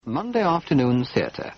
Monday Afternoon Theatre.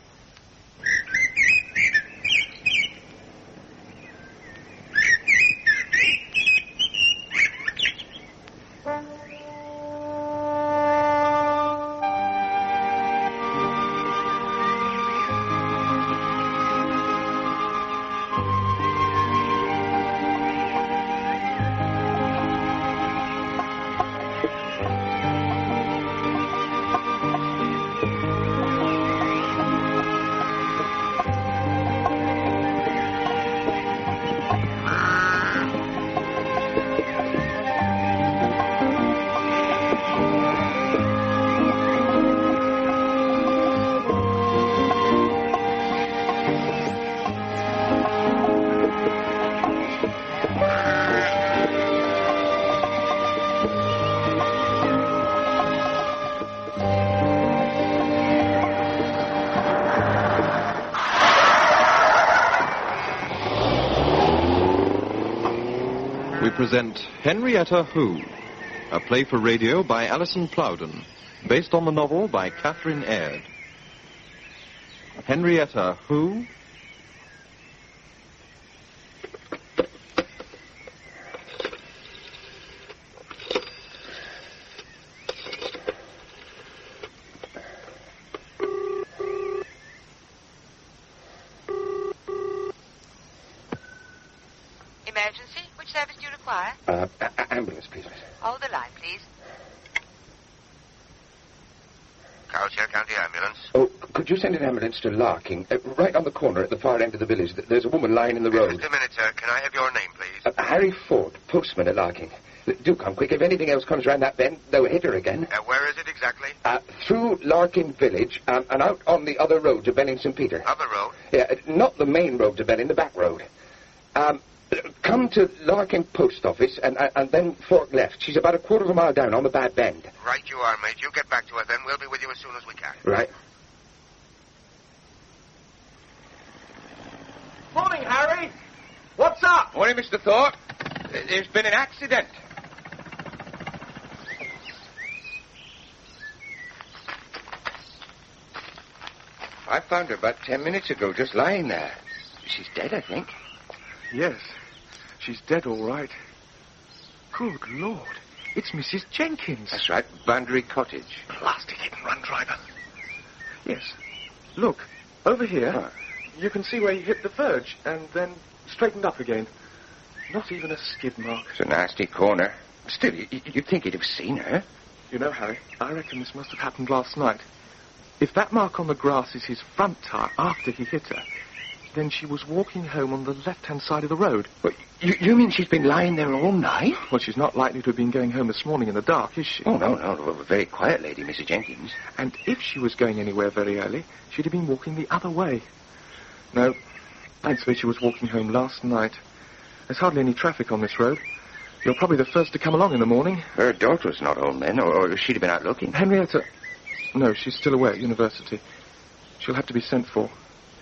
Present Henrietta Who, a play for radio by Alison Plowden, based on the novel by Catherine Aird. Henrietta Who. Emergency? Which service do you require? Ambulance, please, miss. Hold the line, please. Cowshire County Ambulance. Oh, could you send an ambulance to Larking? Right on the corner at the far end of the village. There's a woman lying in the road. Just a minute, sir. Can I have your name, please? Harry Ford, postman at Larking. Do come quick. If anything else comes round that bend, they'll hit her again. Where is it exactly? Through Larking village and out on the other road to Belling St. Peter. Other road? Yeah, not the main road to Belling, the back road. Come to Larkin Post Office and then fork left. She's about a quarter of a mile down on the bad bend. Right you are, mate. You get back to her then. We'll be with you as soon as we can. Right. Morning, Harry. What's up? Morning, Mr. Thorpe. There's been an accident. I found her about 10 minutes ago, just lying there. She's dead, I think. Yes, she's dead all right. Good Lord, it's Mrs. Jenkins. That's right, Boundary Cottage. Blasted hit-and-run driver. Yes, look, over here, you can see where he hit the verge and then straightened up again. Not even a skid mark. It's a nasty corner. Still, you'd think he'd have seen her. You know, Harry, I reckon this must have happened last night. If that mark on the grass is his front tire after he hit her, then she was walking home on the left-hand side of the road. But you mean she's been lying there all night? Well, she's not likely to have been going home this morning in the dark, is she? Oh, no. A very quiet lady, Mrs. Jenkins. And if she was going anywhere very early, she'd have been walking the other way. No, I'd say she was walking home last night. There's hardly any traffic on this road. You're probably the first to come along in the morning. Her daughter's not home then, or she'd have been out looking. Henrietta... No, she's still away at university. She'll have to be sent for.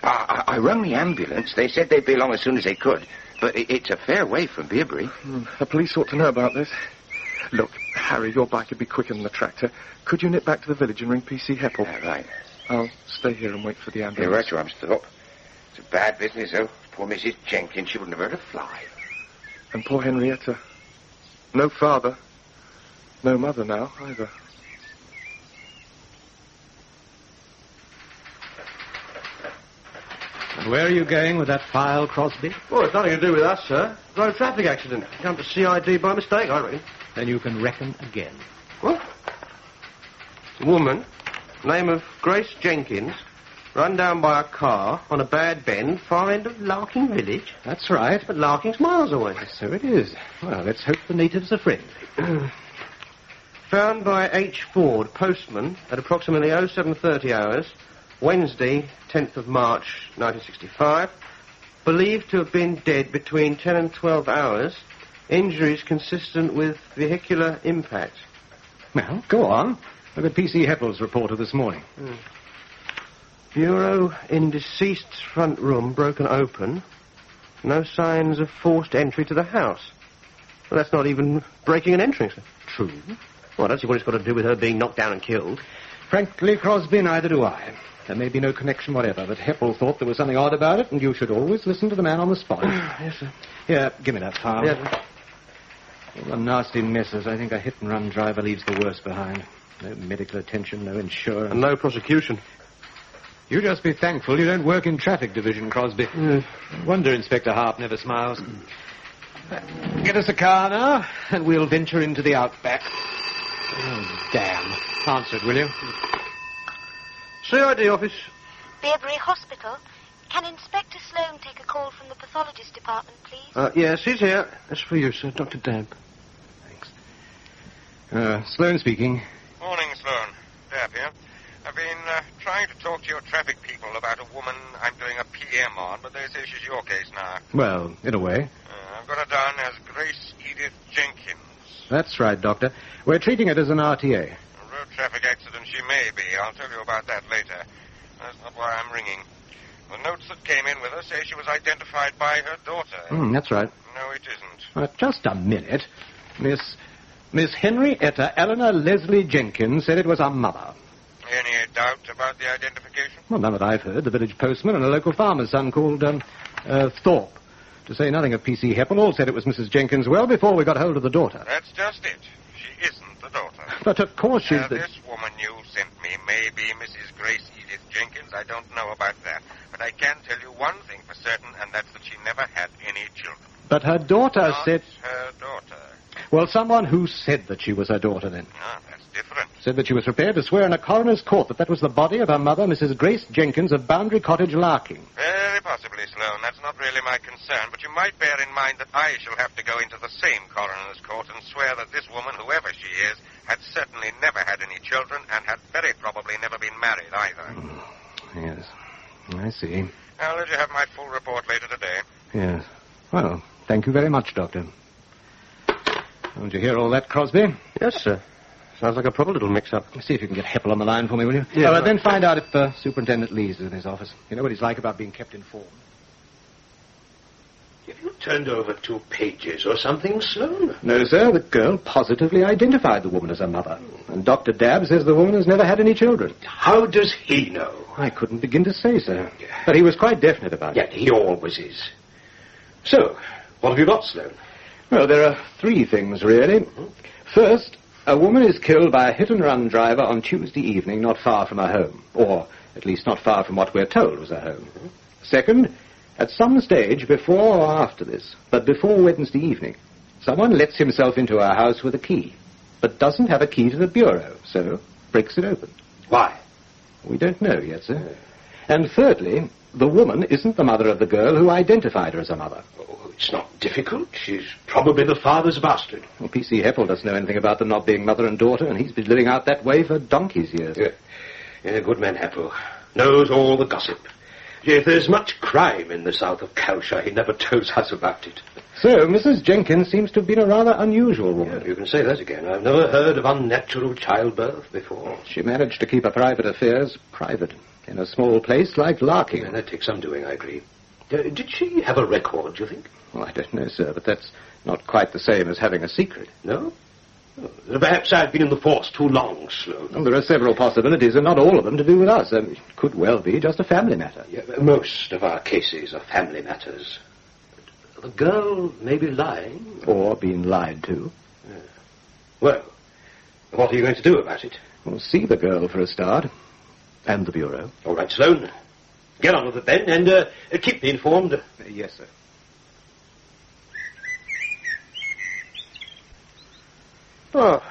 I rang the ambulance. They said they'd be along as soon as they could. But it's a fair way from Beerbury. The police ought to know about this. Look, Harry, your bike would be quicker than the tractor. Could you nip back to the village and ring P.C. Heppel? Right. I'll stay here and wait for the ambulance. You're right, you are, Mr. Thorpe. It's a bad business, though. Poor Mrs. Jenkins, she wouldn't have hurt a fly. And poor Henrietta. No father. No mother now, either. And where are you going with that file, Crosby? Well, it's nothing to do with us, sir. Road traffic accident. Come to CID by mistake, I reckon. Then you can reckon again. What? Woman, name of Grace Jenkins, run down by a car on a bad bend, far end of Larking village. That's right. But Larking's miles away. So it is. Well, let's hope the natives are friendly. Found by H. Ford, postman, at approximately 0730 hours, Wednesday, 10th of March, 1965. Believed to have been dead between 10 and 12 hours. Injuries consistent with vehicular impact. Well, go on. Look at P.C. Heppel's report of this morning. Bureau in deceased's front room broken open. No signs of forced entry to the house. Well, that's not even breaking and entering, sir. True. Well, I don't see what it's got to do with her being knocked down and killed. Frankly, Crosby, neither do I. There may be no connection whatever, but Heppel thought there was something odd about it, and you should always listen to the man on the spot. Yes, sir. Here, give me that file. Yes, sir. All the nasty messes. I think a hit-and-run driver leaves the worst behind. No medical attention, no insurance. And no prosecution. You just be thankful you don't work in traffic division, Crosby. No wonder Inspector Harp never smiles. Get us a car now, and we'll venture into the outback. Oh, damn. Answer it, will you? CID office. Bearbury Hospital. Can Inspector Sloan take a call from the pathologist department, please? Yes, he's here. That's for you, sir. Dr. Dabb. Thanks. Sloan speaking. Morning, Sloan. Dabb here. I've been trying to talk to your traffic people about a woman I'm doing a PM on, but they say she's your case now. Well, in a way. I've got her down as Grace Edith Jenkins. That's right, Doctor. We're treating it as an RTA. A road traffic accident she may be. I'll tell you about that later. That's not why I'm ringing. The notes that came in with her say she was identified by her daughter. That's right. No, it isn't. Just a minute. Miss Henrietta Eleanor Leslie Jenkins said it was her mother. Any doubt about the identification? Well, none that I've heard. The village postman and a local farmer's son called Thorpe. To say nothing of P.C. Heppel, all said it was Mrs. Jenkins well before we got hold of the daughter. That's just it. She isn't the daughter. But of course she's This woman you sent me may be Mrs. Grace Edith Jenkins. I don't know about that. But I can tell you one thing for certain, and that's that she never had any children. But her daughter said... her daughter. Well, someone who said that she was her daughter, then. Ah, that's different. Said that she was prepared to swear in a coroner's court that was the body of her mother, Mrs. Grace Jenkins of Boundary Cottage, Larking. Very possibly, Sloan. That's not really my concern, but you might bear in mind that I shall have to go into the same coroner's court and swear that this woman, whoever she is, had certainly never had any children and had very probably never been married either. Yes, I see. I'll let you have my full report later today. Yes. Well, thank you very much, Doctor. Did you hear all that, Crosby? Yes, sir. Sounds like a proper little mix-up. See if you can get Heppel on the line for me, will you? Yeah. Right, then find out if Superintendent Lee's in his office. You know what he's like about being kept informed. Have you turned over 2 pages or something, Sloan? No, sir. The girl positively identified the woman as her mother. And Dr. Dabb says the woman has never had any children. How does he know? I couldn't begin to say, sir. But he was quite definite about it. Yeah, he always is. So, what have you got, Sloan? Well, there are 3 things, really. First, a woman is killed by a hit-and-run driver on Tuesday evening not far from her home. Or, at least, not far from what we're told was her home. Second, at some stage before or after this, but before Wednesday evening, someone lets himself into her house with a key, but doesn't have a key to the bureau, so breaks it open. Why? We don't know yet, sir. And thirdly, the woman isn't the mother of the girl who identified her as her mother. Oh, it's not difficult. She's probably the father's bastard. Well, P.C. Heppel doesn't know anything about them not being mother and daughter, and he's been living out that way for donkey's years. Yeah, good man, Heppel. Knows all the gossip. If there's much crime in the south of Calshire, he never tells us about it. So, Mrs. Jenkins seems to have been a rather unusual woman. Yeah, you can say that again. I've never heard of unnatural childbirth before. She managed to keep her private affairs private in a small place like Larking. Yeah, that takes some doing, I agree. Did she have a record, do you think? Well, I don't know, sir, but that's not quite the same as having a secret. No? Oh, perhaps I've been in the force too long, Sloan. Well, there are several possibilities, and not all of them to do with us. It could well be just a family matter. Yeah, most of our cases are family matters. The girl may be lying. Or being lied to. Yeah. Well, what are you going to do about it? Well, see the girl for a start. And the bureau. All right, Sloan. Get on with it then, and keep me informed. Yes, sir. Oh,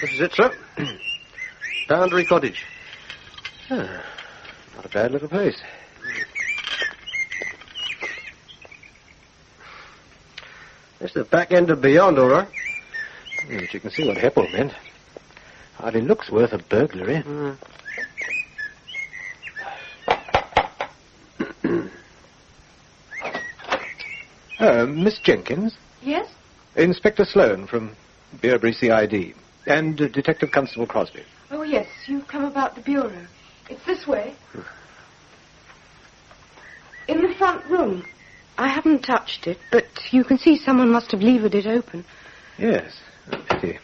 this is it, sir. Boundary Cottage. Not a bad little place. It's the back end of beyond, all right. Yeah, but you can see what Heppel meant. Hardly looks worth a burglary. Miss Jenkins? Yes? Inspector Sloan from Bearbury CID. And Detective Constable Crosby. Oh, yes. You've come about the bureau. It's this way. In the front room. I haven't touched it, but you can see someone must have levered it open. Yes, a pity.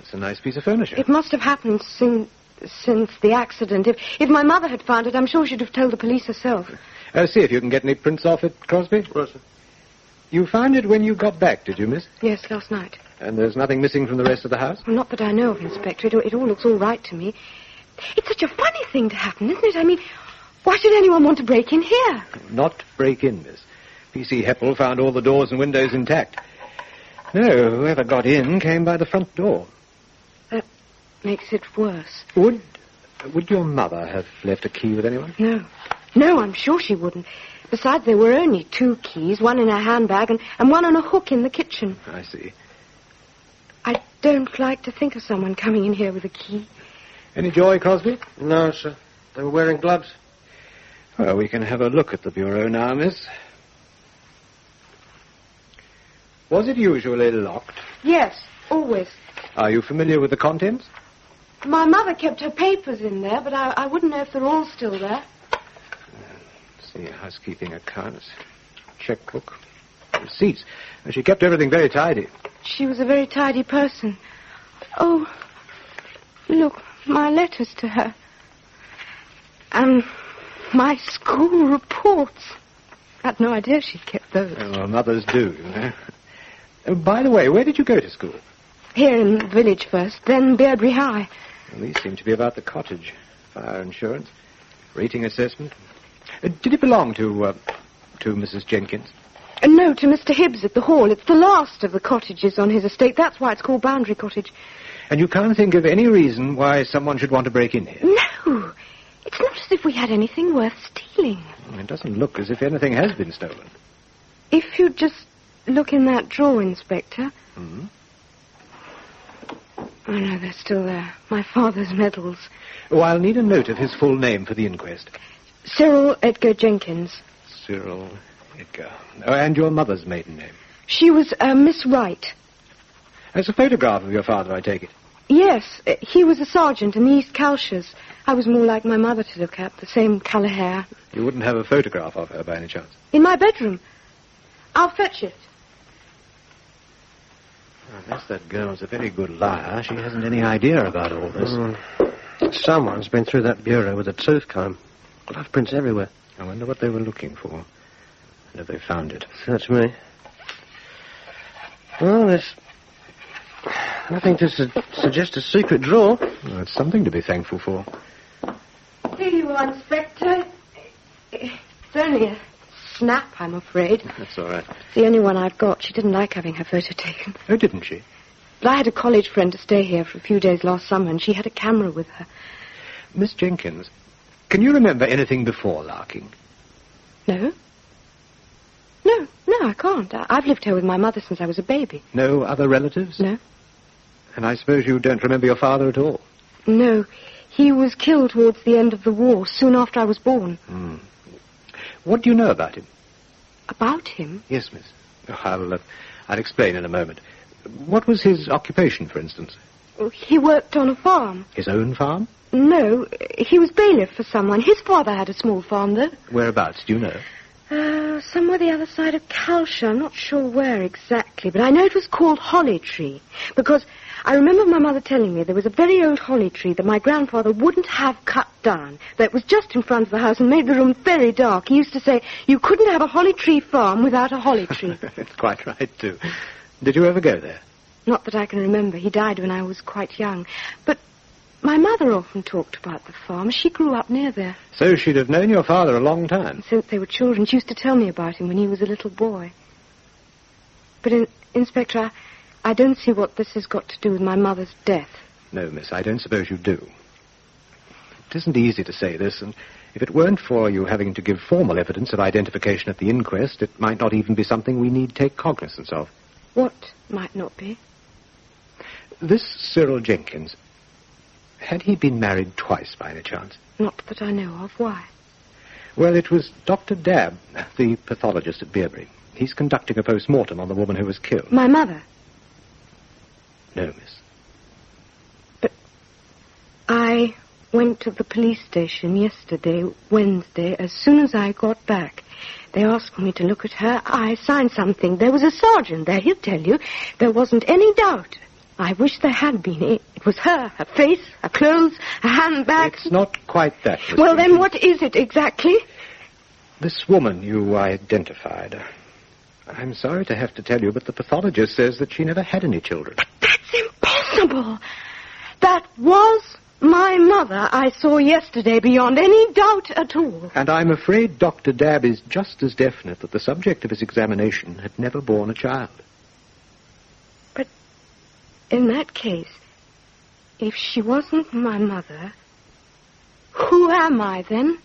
That's a nice piece of furniture. It must have happened since the accident. If my mother had found it, I'm sure she'd have told the police herself. See if you can get any prints off it, Crosby. Yes, sir. You found it when you got back, did you, miss? Yes, last night. And there's nothing missing from the rest of the house? Well, not that I know of, Inspector. It all looks all right to me. It's such a funny thing to happen, isn't it? I mean, why should anyone want to break in here? Not break in, miss. P.C. Heppel found all the doors and windows intact. No, whoever got in came by the front door. That makes it worse. Would your mother have left a key with anyone? No. No, I'm sure she wouldn't. Besides, there were only 2 keys, one in her handbag and one on a hook in the kitchen. I see. I don't like to think of someone coming in here with a key. Any joy, Crosby? No, sir. They were wearing gloves. Well, we can have a look at the bureau now, miss. Was it usually locked? Yes, always. Are you familiar with the contents? My mother kept her papers in there, but I wouldn't know if they're all still there. See, housekeeping accounts, checkbook, receipts. And she kept everything very tidy. She was a very tidy person. Oh, look, my letters to her. And my school reports. I had no idea she'd kept those. Well, mothers do, you know. By the way, where did you go to school? Here in the village first, then Beardbury High. Well, these seem to be about the cottage. Fire insurance, rating assessment. Did it belong to Mrs. Jenkins? No, to Mr. Hibbs at the Hall. It's the last of the cottages on his estate. That's why it's called Boundary Cottage. And you can't think of any reason why someone should want to break in here? No. It's not as if we had anything worth stealing. It doesn't look as if anything has been stolen. If you'd just look in that drawer, Inspector. Mm-hmm. Oh, no, they're still there. My father's medals. Oh, I'll need a note of his full name for the inquest. Cyril Edgar Jenkins. Cyril Edgar. Oh, and your mother's maiden name? She was Miss Wright. There's a photograph of your father, I take it. Yes, he was a sergeant in the East Calshires. I was more like my mother to look at, the same colour hair. You wouldn't have a photograph of her by any chance? In my bedroom. I'll fetch it. Unless that girl's a very good liar, she hasn't any idea about all this. Someone's been through that bureau with a tooth comb. Blood prints everywhere. I wonder what they were looking for. And if they found it. Search me. Well, there's nothing to suggest a secret drawer. Well, it's something to be thankful for. Here you are, Inspector. It's only a snap, I'm afraid. That's all right. It's the only one I've got. She didn't like having her photo taken. Oh, didn't she? But I had a college friend to stay here for a few days last summer, and she had a camera with her. Miss Jenkins, can you remember anything before Larking? No. No, I can't. I've lived here with my mother since I was a baby. No other relatives? No. And I suppose you don't remember your father at all? No. He was killed towards the end of the war, soon after I was born. What do you know about him? About him? Yes, miss. I'll explain in a moment. What was his occupation, for instance? He worked on a farm. His own farm? No, he was bailiff for someone. His father had a small farm, though. Whereabouts, do you know? Somewhere the other side of Calshire. I'm not sure where exactly, but I know it was called Holly Tree, because I remember my mother telling me there was a very old holly tree that my grandfather wouldn't have cut down, that was just in front of the house and made the room very dark. He used to say, you couldn't have a holly tree farm without a holly tree. That's quite right, too. Did you ever go there? Not that I can remember. He died when I was quite young. But my mother often talked about the farm. She grew up near there. So she'd have known your father a long time. Since they were children. She used to tell me about him when he was a little boy. But, Inspector, I don't see what this has got to do with my mother's death. No, miss, I don't suppose you do. It isn't easy to say this, and if it weren't for you having to give formal evidence of identification at the inquest, it might not even be something we need take cognizance of. What might not be? This Cyril Jenkins, had he been married twice by any chance? Not that I know of. Why? Well, it was Dr. Dabb, the pathologist at Beardbury. He's conducting a post-mortem on the woman who was killed. My mother? No, miss. But I went to the police station yesterday, Wednesday, as soon as I got back. They asked me to look at her. I signed something. There was a sergeant there, he'll tell you. There wasn't any doubt. I wish there had been. It was her face, her clothes, her handbag. It's not quite that, Miss Well, then Jenkins. what is it exactly? This woman you identified. I'm sorry to have to tell you, but the pathologist says that she never had any children. But that's impossible. That was my mother I saw yesterday, beyond any doubt at all. And I'm afraid Dr. Dabb is just as definite that the subject of his examination had never borne a child. But in that case, if she wasn't my mother, who am I then?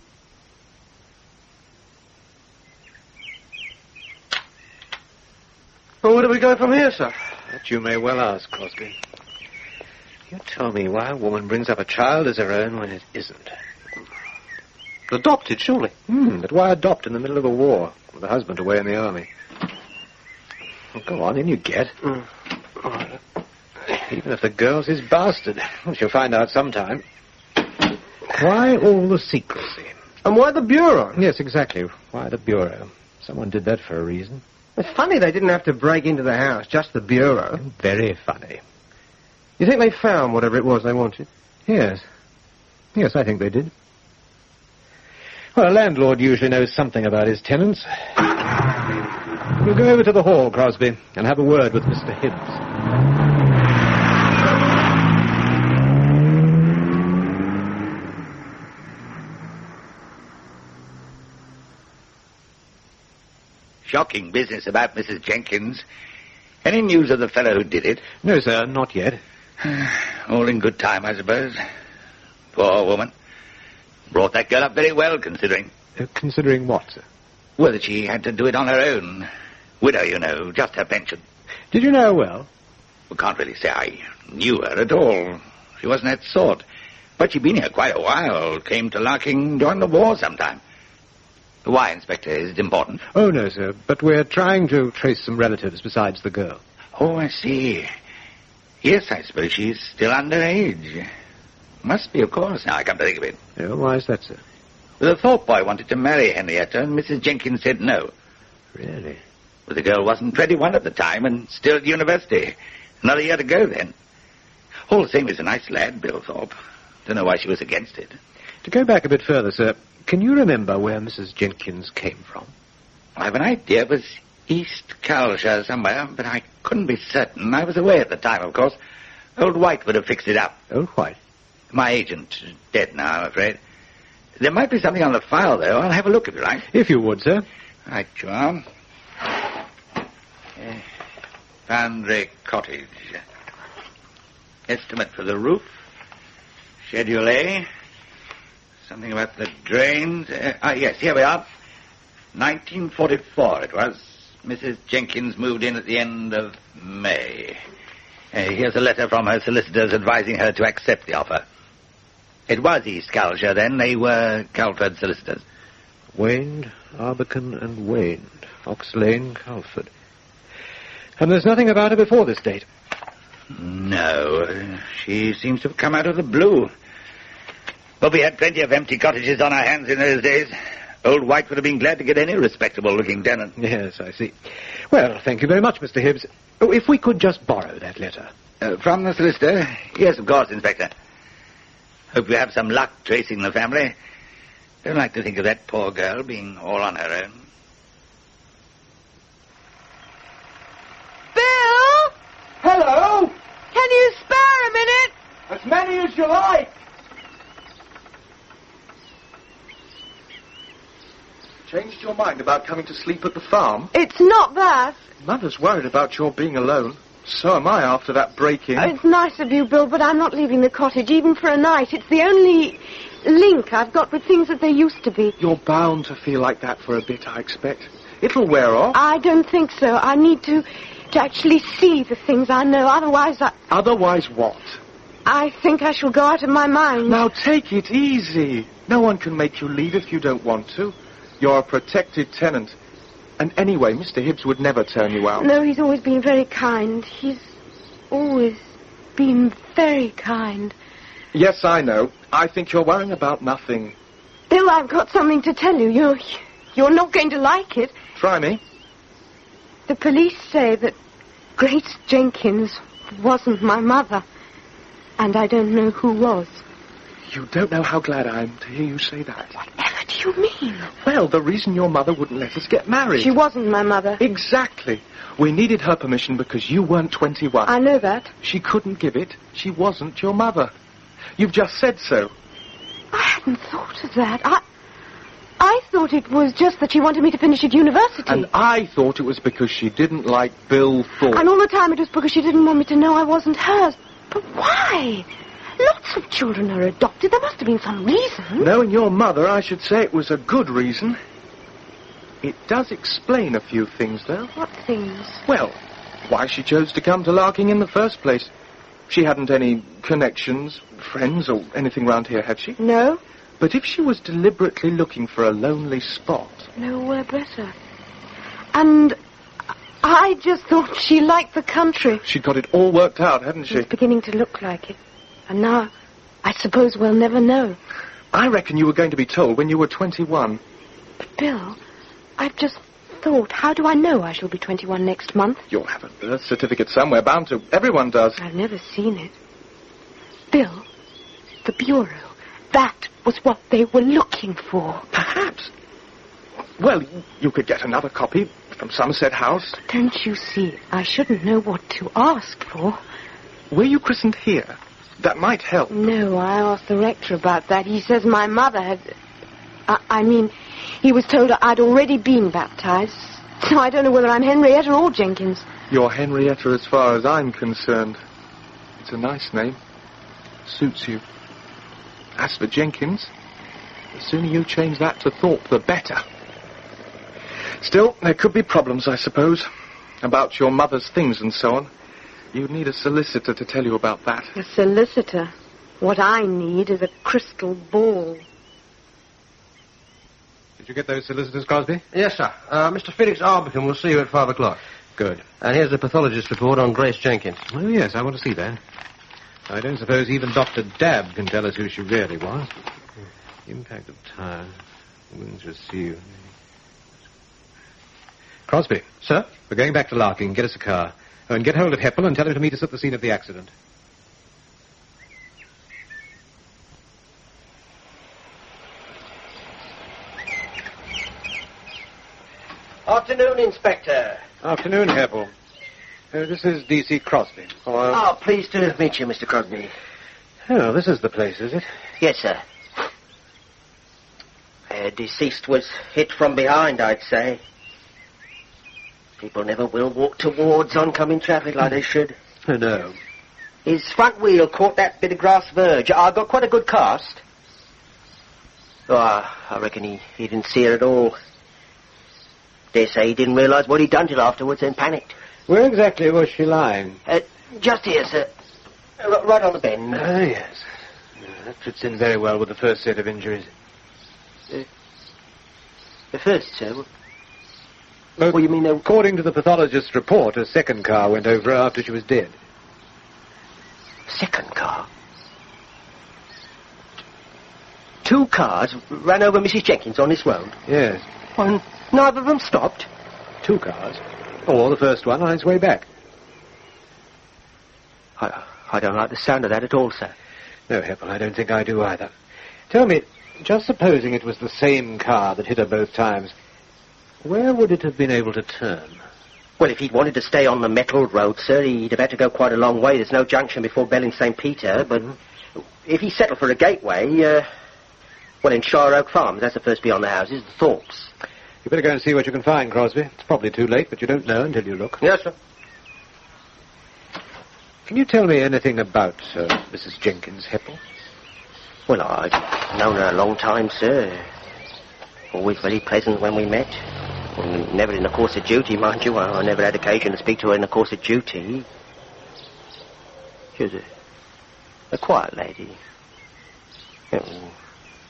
Well, where do we go from here, sir? That you may well ask, Crosby. You tell me why a woman brings up a child as her own when it isn't. Adopted, surely. But why adopt in the middle of a war with a husband away in the army? Well, go on, in you get. All right. Even if the girl's his bastard. Well, she'll find out sometime. Why all the secrecy? And why the bureau? Yes, exactly. Why the bureau? Someone did that for a reason. It's funny they didn't have to break into the house, just the bureau. Very funny. You think they found whatever it was they wanted? Yes. Yes, I think they did. Well, a landlord usually knows something about his tenants. We'll go over to the hall, Crosby, and have a word with Mr. Hibbs. Shocking business about Mrs. Jenkins. Any news of the fellow who did it? No, sir, not yet. All in good time, I suppose. Poor woman. Brought that girl up very well, considering. Considering what, sir? Well, that she had to do it on her own. Widow, you know, just her pension. Did you know her well? Well, can't really say I knew her at all. She wasn't that sort. But she'd been here quite a while. Came to Larking during the war sometime. Why, Inspector? Is it important? Oh, no, sir, but we're trying to trace some relatives besides the girl. Oh, I see. Yes, I suppose she's still underage. Must be, of course, now I come to think of it. Oh, why is that, sir? Well, the Thorpe boy wanted to marry Henrietta, and Mrs. Jenkins said no. Really? Well, the girl wasn't 21 at the time, and still at university. Another year to go, then. All the same, he's a nice lad, Bill Thorpe. Don't know why she was against it. To go back a bit further, sir, can you remember where Mrs. Jenkins came from? I have an idea it was East Calshire somewhere, but I couldn't be certain. I was away at the time, of course. Old White would have fixed it up. Old White? My agent is dead now, I'm afraid. There might be something on the file, though. I'll have a look if you like. If you would, sir. Right, you are. Foundry Cottage. Estimate for the roof. Schedule A. Something about the drains. Yes, here we are. 1944 it was. Mrs. Jenkins moved in at the end of May. Here's a letter from her solicitors advising her to accept the offer. It was East Calshire then. They were Calford solicitors. Waned, Arbican and Waned. Fox Lane, Calford. And there's nothing about her before this date? No. She seems to have come out of the blue. But we had plenty of empty cottages on our hands in those days. Old White would have been glad to get any respectable-looking tenant. Yes, I see. Well, thank you very much, Mr. Hibbs. Oh, if we could just borrow that letter. From the solicitor? Yes, of course, Inspector. Hope you have some luck tracing the family. Don't like to think of that poor girl being all on her own. Bill! Hello! Can you spare a minute? As many as you like. Changed your mind about coming to sleep at the farm? It's not that. Mother's worried about your being alone. So am I after that break-in. Oh, it's nice of you, Bill, but I'm not leaving the cottage, even for a night. It's the only link I've got with things as they used to be. You're bound to feel like that for a bit, I expect. It'll wear off. I don't think so. I need to actually see the things I know. Otherwise what? I think I shall go out of my mind. Now take it easy. No one can make you leave if you don't want to. You're a protected tenant. And anyway, Mr. Hibbs would never turn you out. No, he's always been very kind. He's always been very kind. Yes, I know. I think you're worrying about nothing. Bill, I've got something to tell you. You're not going to like it. Try me. The police say that Grace Jenkins wasn't my mother. And I don't know who was. You don't know how glad I am to hear you say that. Whatever do you mean? Well, the reason your mother wouldn't let us get married. She wasn't my mother. Exactly. We needed her permission because you weren't 21. I know that. She couldn't give it. She wasn't your mother. You've just said so. I hadn't thought of that. I thought it was just that she wanted me to finish at university. And I thought it was because she didn't like Bill Thorpe. And all the time it was because she didn't want me to know I wasn't hers. But why? Lots of children are adopted. There must have been some reason. Knowing your mother, I should say it was a good reason. It does explain a few things, though. What things? Well, why she chose to come to Larking in the first place. She hadn't any connections, friends, or anything round here, had she? No. But if she was deliberately looking for a lonely spot... Nowhere better. And I just thought she liked the country. She'd got it all worked out, hadn't she? It's beginning to look like it. And now, I suppose we'll never know. I reckon you were going to be told when you were 21. But, Bill, I've just thought, how do I know I shall be 21 next month? You'll have a birth certificate somewhere, bound to. Everyone does. I've never seen it. Bill, the Bureau, that was what they were looking for. Perhaps. Well, you could get another copy from Somerset House. But don't you see, I shouldn't know what to ask for. Were you christened here? That might help. No, I asked the rector about that. He says my mother had... I mean, he was told I'd already been baptized. So I don't know whether I'm Henrietta or Jenkins. You're Henrietta as far as I'm concerned. It's a nice name. Suits you. As for Jenkins, the sooner you change that to Thorpe, the better. Still, there could be problems, I suppose, about your mother's things and so on. You'd need a solicitor to tell you about that. A solicitor? What I need is a crystal ball. Did you get those solicitors, Crosby? Yes, sir. Mr. Felix Arbicombe will see you at 5 o'clock. Good. And here's the pathologist's report on Grace Jenkins. Oh, yes, I want to see that. I don't suppose even Dr. Dabb can tell us who she really was. Impact of time. Wounds received. Crosby. Sir? We're going back to Larking. Get us a car. Oh, and get hold of Heppel and tell him to meet us at the scene of the accident. Afternoon, Inspector. Afternoon, Heppel. This is D.C. Crosby. Oh, pleased to meet you, Mr. Crosby. Oh, this is the place, is it? Yes, sir. Deceased was hit from behind, I'd say. People never will walk towards oncoming traffic like they should. Oh, no. His front wheel caught that bit of grass verge. I got quite a good cast. Oh, I reckon he didn't see her at all. Dare say he didn't realise what he'd done till afterwards and panicked. Where exactly was she lying? Just here, sir. Right on the bend. Oh, yes. That fits in very well with the first set of injuries. The first, sir? What do you mean? According to the pathologist's report, a second car went over her after she was dead. Second car? 2 cars ran over Mrs. Jenkins on this road? Yes. And neither of them stopped? 2 cars. Or the first one on its way back. I don't like the sound of that at all, sir. No, Heppel, I don't think I do either. Tell me, just supposing it was the same car that hit her both times, where would it have been able to turn? Well, if he'd wanted to stay on the metal road, sir, he'd have had to go quite a long way. There's no junction before Bell and St. Peter, but if he settled for a gateway, well, in Shire Oak Farms, that's the first beyond the houses, the Thorpes. You better go and see what you can find, Crosby. It's probably too late, but you don't know until you look. Yes, sir. Can you tell me anything about Mrs. Jenkins, Heppel? Well, I've known her a long time, sir. Always very pleasant when we met. Never in the course of duty, mind you. I never had occasion to speak to her in the course of duty. She was a quiet lady.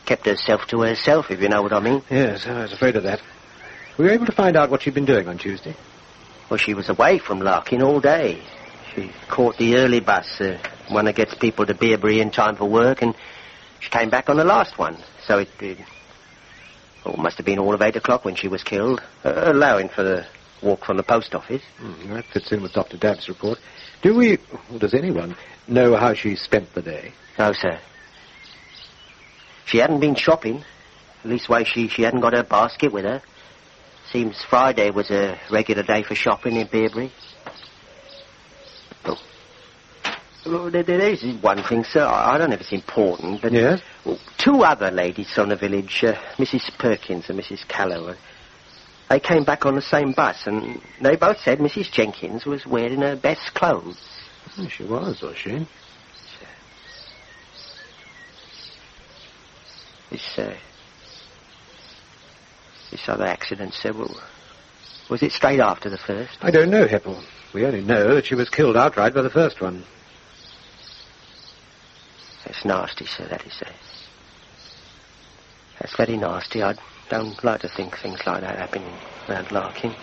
Kept herself to herself, if you know what I mean. Yes, I was afraid of that. Were you able to find out what she'd been doing on Tuesday? Well, she was away from Larkin all day. She caught the early bus, one that gets people to Beerbury in time for work, and she came back on the last one. So it must have been all of 8 o'clock when she was killed, allowing for the walk from the post office. That fits in with Dr. Dabb's report. Does anyone know how she spent the day? No, sir. She hadn't been shopping. Leastwise, she hadn't got her basket with her. Seems Friday was a regular day for shopping in Bearbury. Well, there is one thing, sir. I don't know if it's important, but... Yes? Well, two other ladies from the village, Mrs. Perkins and Mrs. Callow, they came back on the same bus, and they both said Mrs. Jenkins was wearing her best clothes. Oh, she was she? This other accident, sir, was it straight after the first? I don't know, Heppel. We only know that she was killed outright by the first one. That's nasty, sir, that is, sir. That's very nasty. I don't like to think things like that happen around Larkin.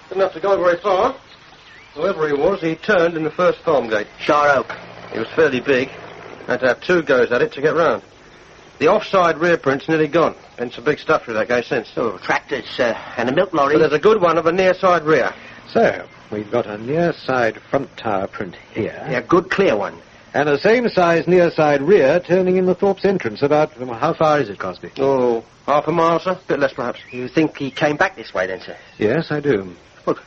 Didn't have to go very far. Whoever he was, he turned in the first farm gate. Shire Oak. He was fairly big. Had to have two goes at it to get round. The offside rear print's nearly gone. Been some big stuff through that gate since. Oh, tractors, and a milk lorry. But there's a good one of a near side rear. So, we've got a near side front tire print here. Yeah, good clear one. And a same size near side rear turning in the Thorpe's entrance. About, how far is it, Cosby? Oh, half a mile, sir? Bit less, perhaps. You think he came back this way, then, sir? Yes, I do. Look,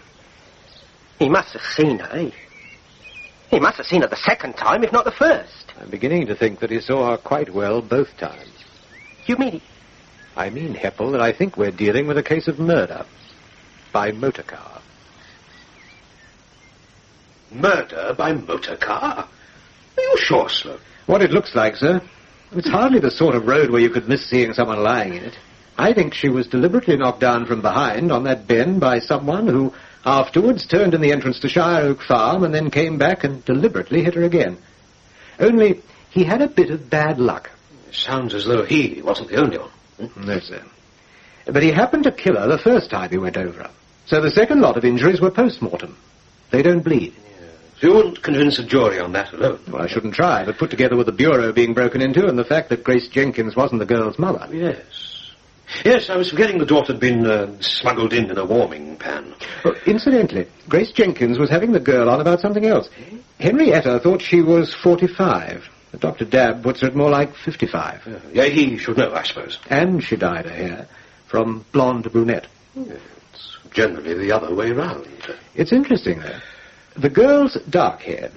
he must have seen her, eh? He must have seen her the second time, if not the first. I'm beginning to think that he saw her quite well both times. You mean I mean, Heppel, that I think we're dealing with a case of murder. By motor car. Murder by motor car? Are you sure, Sloan? What it looks like, sir. It's hardly the sort of road where you could miss seeing someone lying in it. I think she was deliberately knocked down from behind on that bend by someone who afterwards turned in the entrance to Shire Oak Farm and then came back and deliberately hit her again. Only he had a bit of bad luck. It sounds as though he wasn't the only one. No, sir. But he happened to kill her the first time he went over her. So the second lot of injuries were post-mortem. They don't bleed. So you wouldn't convince a jury on that alone? Well, I shouldn't try, but put together with the bureau being broken into and the fact that Grace Jenkins wasn't the girl's mother. Yes. Yes, I was forgetting the daughter had been smuggled in a warming pan. Well, incidentally, Grace Jenkins was having the girl on about something else. Henrietta thought she was 45. But Dr. Dabb puts her at more like 55. Yeah, he should know, I suppose. And she dyed her hair from blonde to brunette. It's generally the other way round. It's interesting, though. The girl's dark-haired,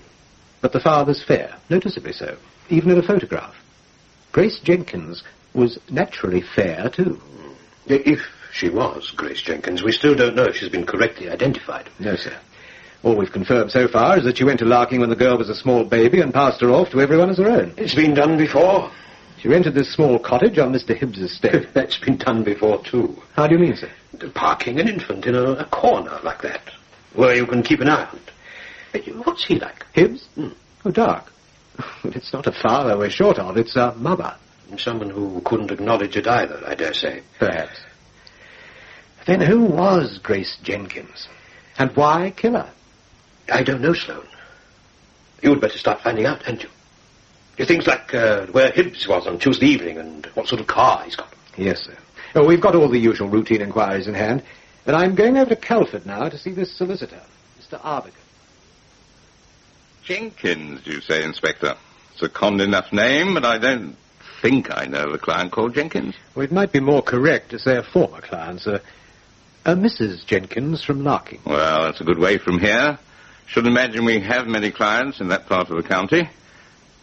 but the father's fair, noticeably so, even in a photograph. Grace Jenkins was naturally fair, too. If she was Grace Jenkins, we still don't know if she's been correctly identified. No, sir. All we've confirmed so far is that she went to Larking when the girl was a small baby and passed her off to everyone as her own. It's been done before. She rented this small cottage on Mr. Hibbs's estate. That's been done before, too. How do you mean, sir? Parking an infant in a corner like that, where you can keep an eye on it. What's he like? Hibbs? Oh, dark. Well, it's not a father we're short of, it's a mother. Someone who couldn't acknowledge it either, I dare say. Perhaps. Then who was Grace Jenkins? And why kill her? I don't know, Sloan. You'd better start finding out, hadn't you? Things like where Hibbs was on Tuesday evening and what sort of car he's got. Yes, sir. Oh, we've got all the usual routine inquiries in hand. And I'm going over to Calford now to see this solicitor, Mr. Arbican. Jenkins, you say, Inspector? It's a common enough name, but I don't think I know of a client called Jenkins. Well, it might be more correct to say a former client, sir. A Mrs. Jenkins from Larking. Well, that's a good way from here. Should imagine we have many clients in that part of the county.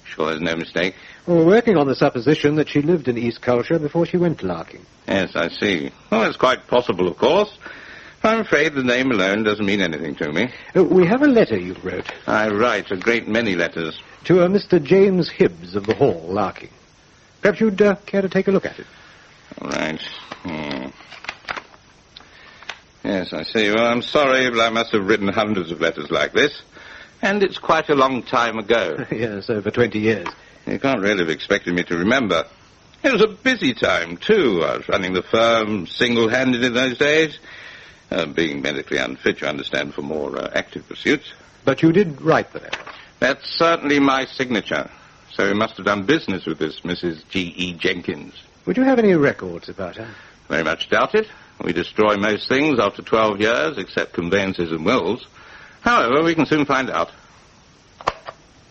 Sure there's no mistake. Well, we're working on the supposition that she lived in East Culture before she went to Larking. Yes, I see. Well, it's quite possible, of course. I'm afraid the name alone doesn't mean anything to me. We have a letter you wrote. I write a great many letters. To a Mr. James Hibbs of the Hall, Larking. Perhaps you'd care to take a look at it. All right. Yes, I see. Well, I'm sorry, but I must have written hundreds of letters like this. And it's quite a long time ago. Yes, over 20 years. You can't really have expected me to remember. It was a busy time, too. I was running the firm single-handed in those days. Being medically unfit, you understand, for more active pursuits. But you did write the letter. That's certainly my signature. So he must have done business with this Mrs. G.E. Jenkins. Would you have any records about her? Very much doubt it. We destroy most things after 12 years, except conveyances and wills. However, we can soon find out.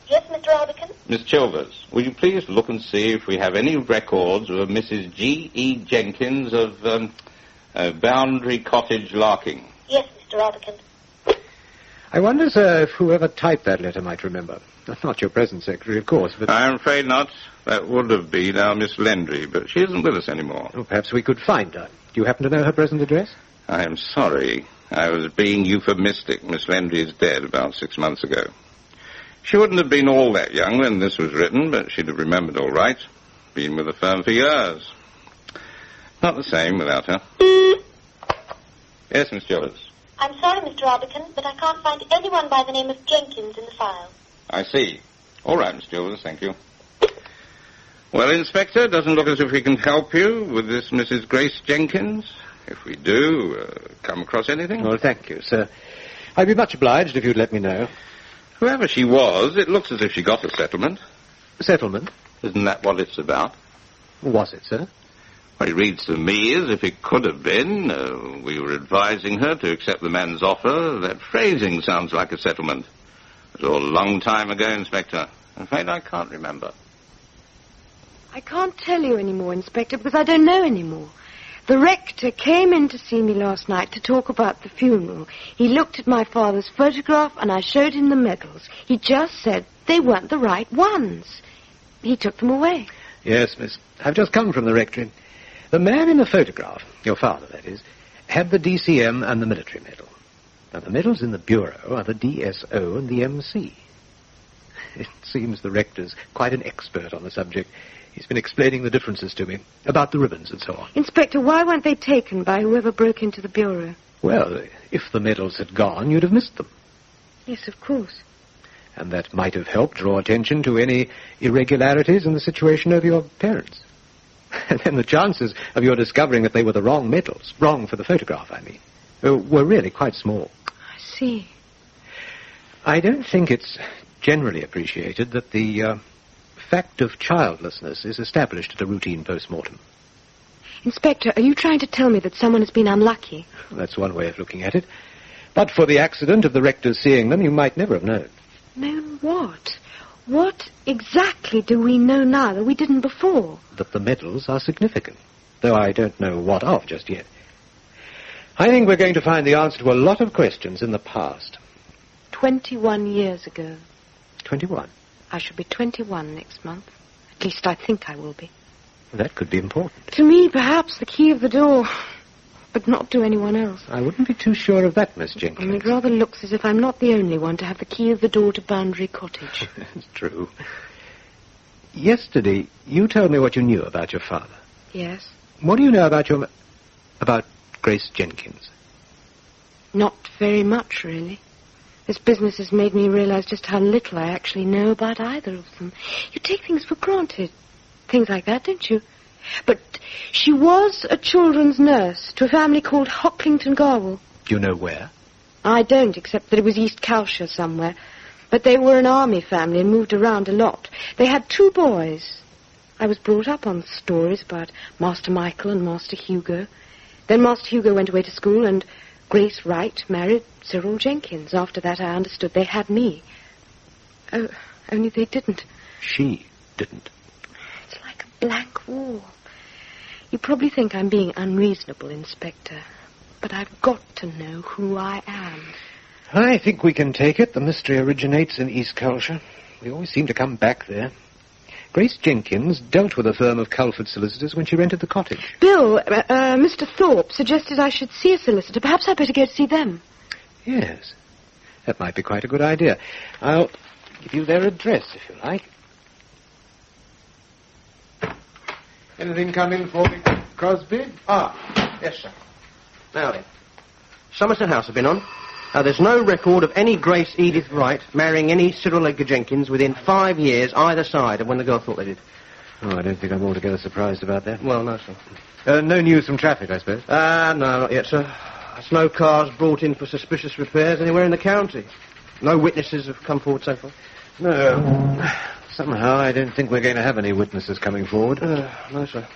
Yes, Mr. Albicon? Miss Chilvers, will you please look and see if we have any records of Mrs. G.E. Jenkins of Boundary Cottage, Larking? Yes, Mr. Albicon. I wonder, sir, if whoever typed that letter might remember. Not your present secretary, of course, but... I'm afraid not. That would have been our Miss Lendry, but she isn't with us anymore. Oh, perhaps we could find her. Do you happen to know her present address? I am sorry. I was being euphemistic. Miss Lendry is dead about 6 months ago. She wouldn't have been all that young when this was written, but she'd have remembered all right. Been with the firm for years. Not the same without her. Yes, Miss Chilvers. I'm sorry, Mr. Albicon, but I can't find anyone by the name of Jenkins in the file. I see. All right, Miss Chilvers, thank you. Well, Inspector, doesn't look as if we can help you with this Mrs. Grace Jenkins. If we do, come across anything? Well, thank you, sir. I'd be much obliged if you'd let me know. Whoever she was, it looks as if she got a settlement. Settlement? Isn't that what it's about? Was it, sir? Well, it reads to me as if it could have been. We were advising her to accept the man's offer. That phrasing sounds like a settlement. It was all a long time ago, Inspector. In fact, I can't remember. I can't tell you anymore, Inspector, because I don't know anymore. The rector came in to see me last night to talk about the funeral. He looked at my father's photograph and I showed him the medals. He just said they weren't the right ones. He took them away. Yes, miss. I've just come from the rectory. The man in the photograph, your father, that is, had the DCM and the military medal. Now, the medals in the bureau are the DSO and the MC. It seems the rector's quite an expert on the subject. He's been explaining the differences to me, about the ribbons and so on. Inspector, why weren't they taken by whoever broke into the bureau? Well, if the medals had gone, you'd have missed them. Yes, of course. And that might have helped draw attention to any irregularities in the situation of your parents. And then the chances of your discovering that they were the wrong medals, wrong for the photograph, I mean, were really quite small. I see. I don't think it's generally appreciated that the fact of childlessness is established at a routine post-mortem. Inspector, are you trying to tell me that someone has been unlucky? That's one way of looking at it. But for the accident of the rector's seeing them, you might never have known. Known what? What exactly do we know now that we didn't before? That the medals are significant, though I don't know what of just yet. I think we're going to find the answer to a lot of questions in the past. 21 years ago. 21? I shall be 21 next month. At least I think I will be. That could be important. To me, perhaps, the key of the door, but not to anyone else. I wouldn't be too sure of that, Miss Jenkins. And it rather looks as if I'm not the only one to have the key of the door to Boundary Cottage. It's true. Yesterday, you told me what you knew about your father. Yes. What do you know about about Grace Jenkins? Not very much, really. This business has made me realize just how little I actually know about either of them. You take things for granted. Things like that, don't you? But she was a children's nurse to a family called Hocklington Garwell. Do you know where? I don't, except that it was East Calshire somewhere. But they were an army family and moved around a lot. They had 2 boys. I was brought up on stories about Master Michael and Master Hugo. Then Master Hugo went away to school and Grace Wright married Cyril Jenkins. After that, I understood they had me. Oh, only they didn't. She didn't. It's like a blank wall. You probably think I'm being unreasonable, Inspector, but I've got to know who I am. I think we can take it. The mystery originates in East Calshire. We always seem to come back there. Grace Jenkins dealt with a firm of Culford solicitors when she rented the cottage. Bill, Mr. Thorpe suggested I should see a solicitor. Perhaps I'd better go to see them. Yes, that might be quite a good idea. I'll give you their address, if you like. Anything come in for me, Crosby? Ah, yes, sir. Now then, Somerset House have been on. There's no record of any Grace Edith Wright marrying any Cyril Edgar Jenkins within 5 years either side of when the girl thought they did. Oh, I don't think I'm altogether surprised about that. Well, no, sir. No news from traffic, I suppose? No, not yet, sir. There's no cars brought in for suspicious repairs anywhere in the county. No witnesses have come forward so far. No. Somehow, I don't think we're going to have any witnesses coming forward. No, sir.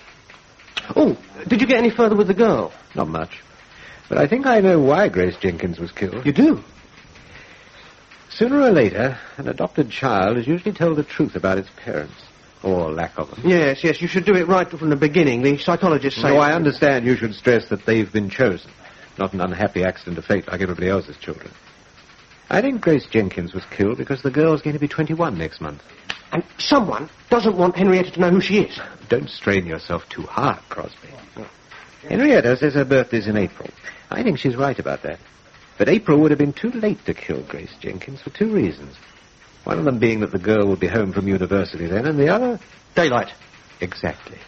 Oh, did you get any further with the girl? Not much. But I think I know why Grace Jenkins was killed. You do? Sooner or later, an adopted child is usually told the truth about its parents. Or lack of them. Yes, you should do it right from the beginning. The psychologists say... No, I understand you should stress that they've been chosen. Not an unhappy accident of fate like everybody else's children. I think Grace Jenkins was killed because the girl's going to be 21 next month. And someone doesn't want Henrietta to know who she is. Don't strain yourself too hard, Crosby. Henrietta says her birthday's in April. I think she's right about that. But April would have been too late to kill Grace Jenkins for two reasons. One of them being that the girl would be home from university then, and the other... Daylight. Exactly.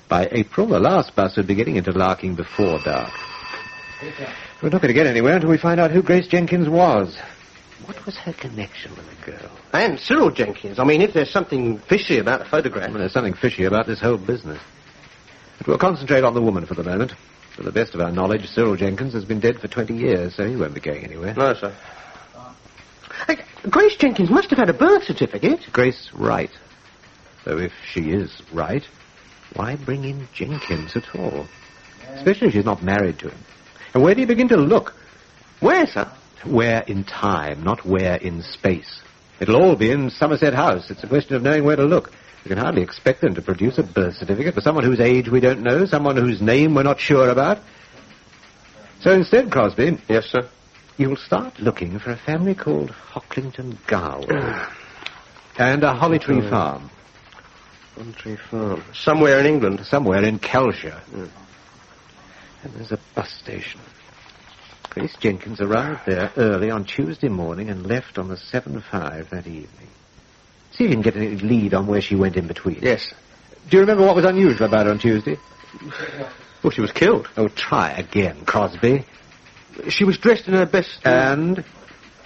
By April, the last bus would be getting into Larking before dark. We're not going to get anywhere until we find out who Grace Jenkins was. What was her connection with the girl? And Cyril Jenkins. I mean, if there's something fishy about the photograph... Well, there's something fishy about this whole business. But we'll concentrate on the woman for the moment. To the best of our knowledge, Cyril Jenkins has been dead for 20 years, so he won't be going anywhere. No, sir. Hey, Grace Jenkins must have had a birth certificate. Grace Wright. Though if she is right, why bring in Jenkins at all? Especially if she's not married to him. And where do you begin to look? Where, sir? Where in time, not where in space. It'll all be in Somerset House. It's a question of knowing where to look. You can hardly expect them to produce a birth certificate for someone whose age we don't know, someone whose name we're not sure about. So instead, Crosby... Yes, sir? You'll start looking for a family called Hocklington Garwood. And a Holly Tree Farm. Holly Tree Farm. Somewhere in England. Somewhere in Kelshire. And there's a bus station. Grace Jenkins arrived there early on Tuesday morning and left on the 7:05 that evening. See if you can get any lead on where she went in between. Yes. Do you remember what was unusual about her on Tuesday? Well, she was killed. Oh, try again, Crosby. She was dressed in her best... And?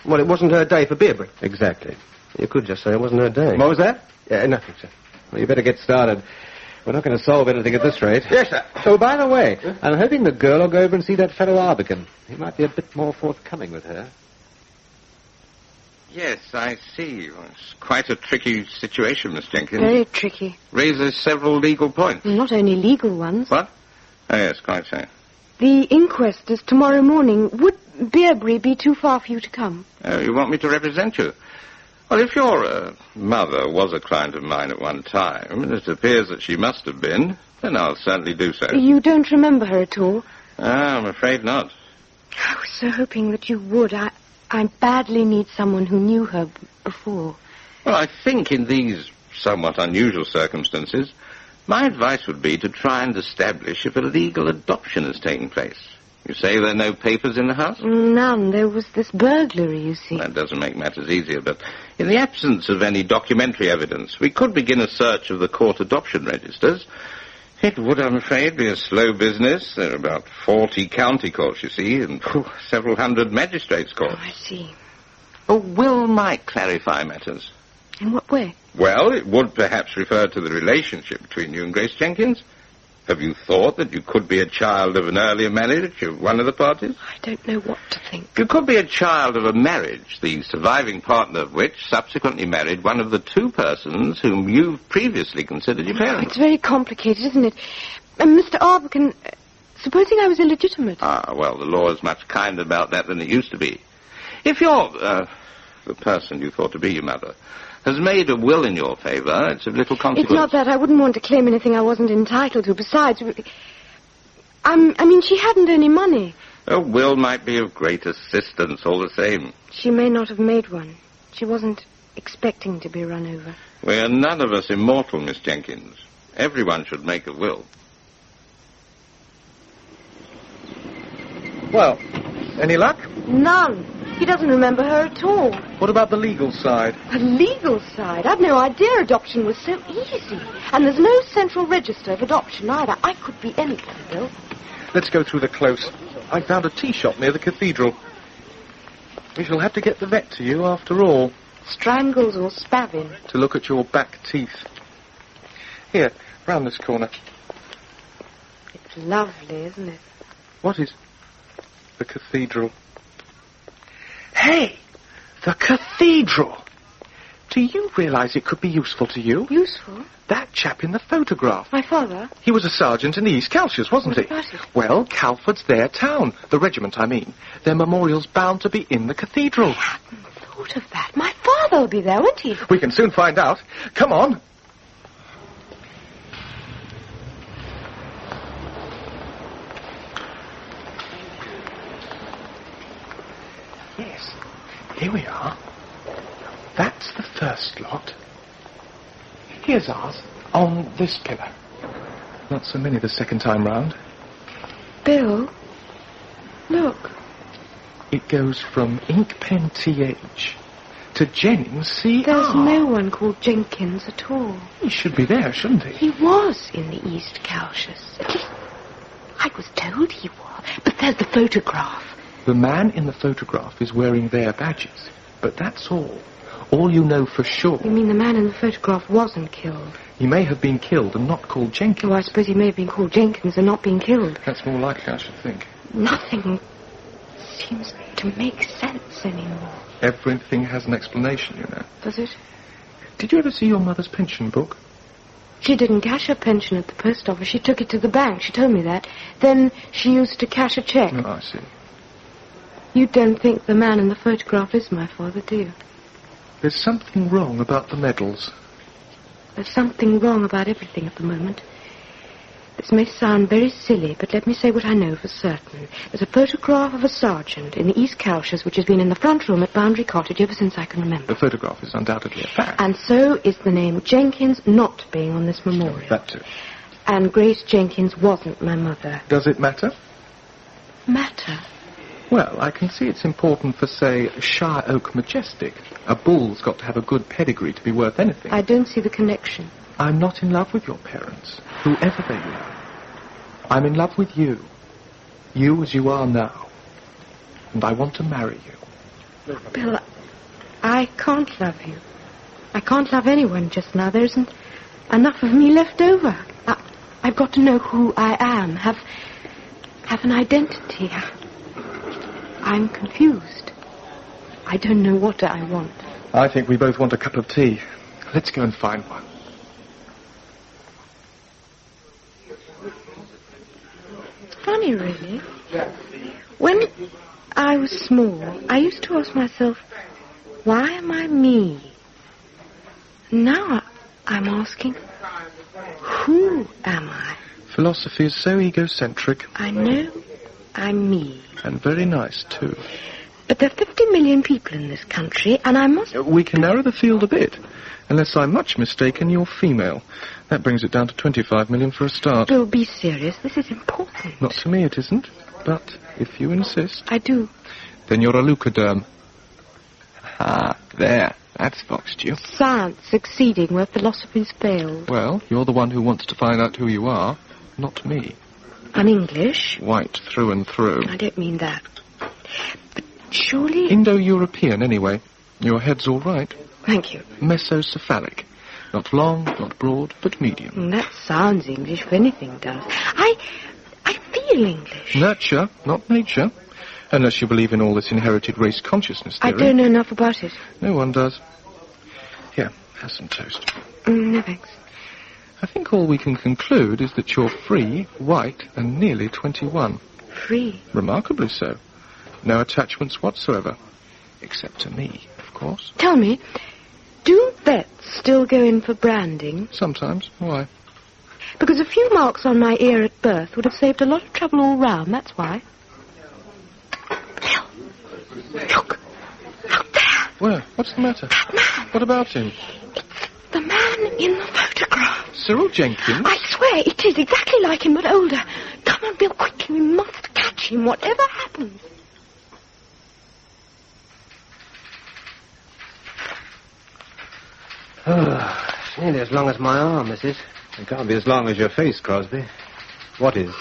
Well, it wasn't her day for Beerbury. Exactly. You could just say it wasn't her day. What was that? Nothing, sir. Well, you better get started. We're not going to solve anything at this rate. Yes, sir. Oh, by the way, I'm hoping the girl will go over and see that fellow Arbican. He might be a bit more forthcoming with her. Yes, I see. Well, it's quite a tricky situation, Miss Jenkins. Very tricky. Raises several legal points. Not only legal ones. What? Oh, yes, quite so. The inquest is tomorrow morning. Would Beerbury be too far for you to come? Oh, you want me to represent you? Well, if your mother was a client of mine at one time, and it appears that she must have been, then I'll certainly do so. You don't remember her at all? I'm afraid not. I was so hoping that you would. I badly need someone who knew her before. Well, I think in these somewhat unusual circumstances, my advice would be to try and establish if a legal adoption has taken place. You say there are no papers in the house? None. There was this burglary, you see. That doesn't make matters easier, but in the absence of any documentary evidence, we could begin a search of the court adoption registers. It would, I'm afraid, be a slow business. There are about 40 county courts, you see, and several hundred magistrates' courts. Oh, I see. A will might clarify matters. In what way? Well, it would perhaps refer to the relationship between you and Grace Jenkins. Have you thought that you could be a child of an earlier marriage of one of the parties? I don't know what to think. You could be a child of a marriage, the surviving partner of which subsequently married one of the two persons whom you've previously considered your parents. It's very complicated, isn't it? Mr. Arbican, supposing I was illegitimate. Ah, well, the law is much kinder about that than it used to be. If you're, the person you thought to be your mother, has made a will in your favor, it's of little consequence. It's not that. I wouldn't want to claim anything I wasn't entitled to. Besides, I mean, she hadn't any money. A will might be of great assistance all the same. She may not have made one. She wasn't expecting to be run over. We are none of us immortal, Miss Jenkins. Everyone should make a will. Well, any luck? None. He doesn't remember her at all. What about the legal side? The legal side? I'd no idea adoption was so easy. And there's no central register of adoption either. I could be anybody, Bill. Let's go through the close. I found a tea shop near the cathedral. We shall have to get the vet to you after all. Strangles or spavin? To look at your back teeth. Here, round this corner. It's lovely, isn't it? What is the cathedral? Hey! The cathedral! Do you realise it could be useful to you? Useful? That chap in the photograph. My father? He was a sergeant in the East Calshires, wasn't he? What about it? Well, Calford's their town. The regiment, I mean. Their memorial's bound to be in the cathedral. I hadn't thought of that. My father will be there, won't he? We can soon find out. Come on. Yes, here we are. That's the first lot. Here's ours, on this pillar. Not so many the second time round. Bill, look. It goes from Inkpen TH to Jennings CR. There's no one called Jenkins at all. He should be there, shouldn't he? He was in the East Calshires. At least, I was told he was. But there's the photograph. The man in the photograph is wearing their badges. But that's all. All you know for sure. You mean the man in the photograph wasn't killed? He may have been killed and not called Jenkins. Oh, I suppose he may have been called Jenkins and not been killed. That's more likely, I should think. Nothing seems to make sense anymore. Everything has an explanation, you know. Does it? Did you ever see your mother's pension book? She didn't cash her pension at the post office. She took it to the bank. She told me that. Then she used to cash a cheque. Oh, I see. You don't think the man in the photograph is my father, do you? There's something wrong about the medals. There's something wrong about everything at the moment. This may sound very silly, but let me say what I know for certain. There's a photograph of a sergeant in the East Calshires which has been in the front room at Boundary Cottage ever since I can remember. The photograph is undoubtedly a fact. And so is the name Jenkins not being on this memorial. That too. And Grace Jenkins wasn't my mother. Does it matter? Matter? Well, I can see it's important for, say, Shire Oak Majestic. A bull's got to have a good pedigree to be worth anything. I don't see the connection. I'm not in love with your parents, whoever they were. I'm in love with you. You as you are now. And I want to marry you. Bill, I can't love you. I can't love anyone just now. There isn't enough of me left over. I've got to know who I am, have an identity. I'm confused. I don't know what I want. I think we both want a cup of tea. Let's go and find one. Funny, really. When I was small, I used to ask myself, why am I me? Now I'm asking, who am I? Philosophy is so egocentric. I know I'm me. And very nice, too. But there are 50 million people in this country, and I must... We can narrow the field a bit. Unless I'm much mistaken, you're female. That brings it down to 25 million for a start. Bill, be serious. This is important. Not to me, it isn't. But if you insist... I do. Then you're a leucoderm. Ah, there. That's foxed you. Science succeeding where philosophy's failed. Well, you're the one who wants to find out who you are, not me. I'm English. White through and through. I don't mean that. But surely... Indo-European, anyway. Your head's all right. Thank you. Mesocephalic. Not long, not broad, but medium. That sounds English, if anything does. I feel English. Nurture, not nature. Unless you believe in all this inherited race consciousness theory. I don't know enough about it. No one does. Here, have some toast. No, thanks. I think all we can conclude is that you're free, white, and nearly 21. Free? Remarkably so. No attachments whatsoever. Except to me, of course. Tell me, do vets still go in for branding? Sometimes. Why? Because a few marks on my ear at birth would have saved a lot of trouble all round, that's why. Bill, look, out there. Where? What's the matter? That man. What about him? It's the man in the photograph. Cyril Jenkins? I swear it is exactly like him, but older. Come on, Bill, quickly. We must catch him, whatever happens. Oh, it's nearly as long as my arm, this is. It can't be as long as your face, Crosby. What is?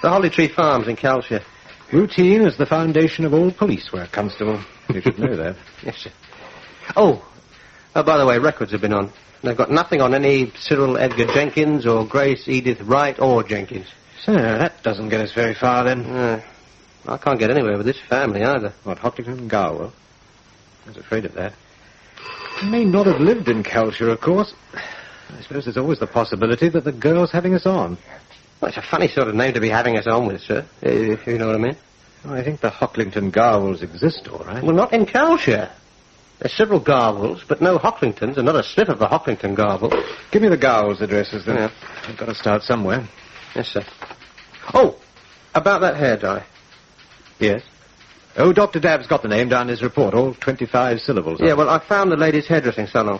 The Holly Tree Farms in Calshire. Routine is the foundation of all police work, Constable. You should know that. Yes, sir. Oh, by the way, records have been on. They've got nothing on any Cyril Edgar Jenkins or Grace Edith Wright or Jenkins. So, that doesn't get us very far, then. I can't get anywhere with this family, either. What, Hocklington and Garwell? I was afraid of that. He may not have lived in Calshire, of course. I suppose there's always the possibility that the girl's having us on. Well, it's a funny sort of name to be having us on with, sir, if you know what I mean. Oh, I think the Hocklington Garwells exist, all right. Well, not in Calshire. There's several Garwells, but no Hocklingtons, and not a sniff of a Hocklington Garwell. Give me the Garwells' addresses, then. Yeah. I've got to start somewhere. Yes, sir. Oh, about that hair dye. Yes? Oh, Dr. Dabb's got the name down in his report, all 25 syllables. Yeah, well, I found the lady's hairdressing salon.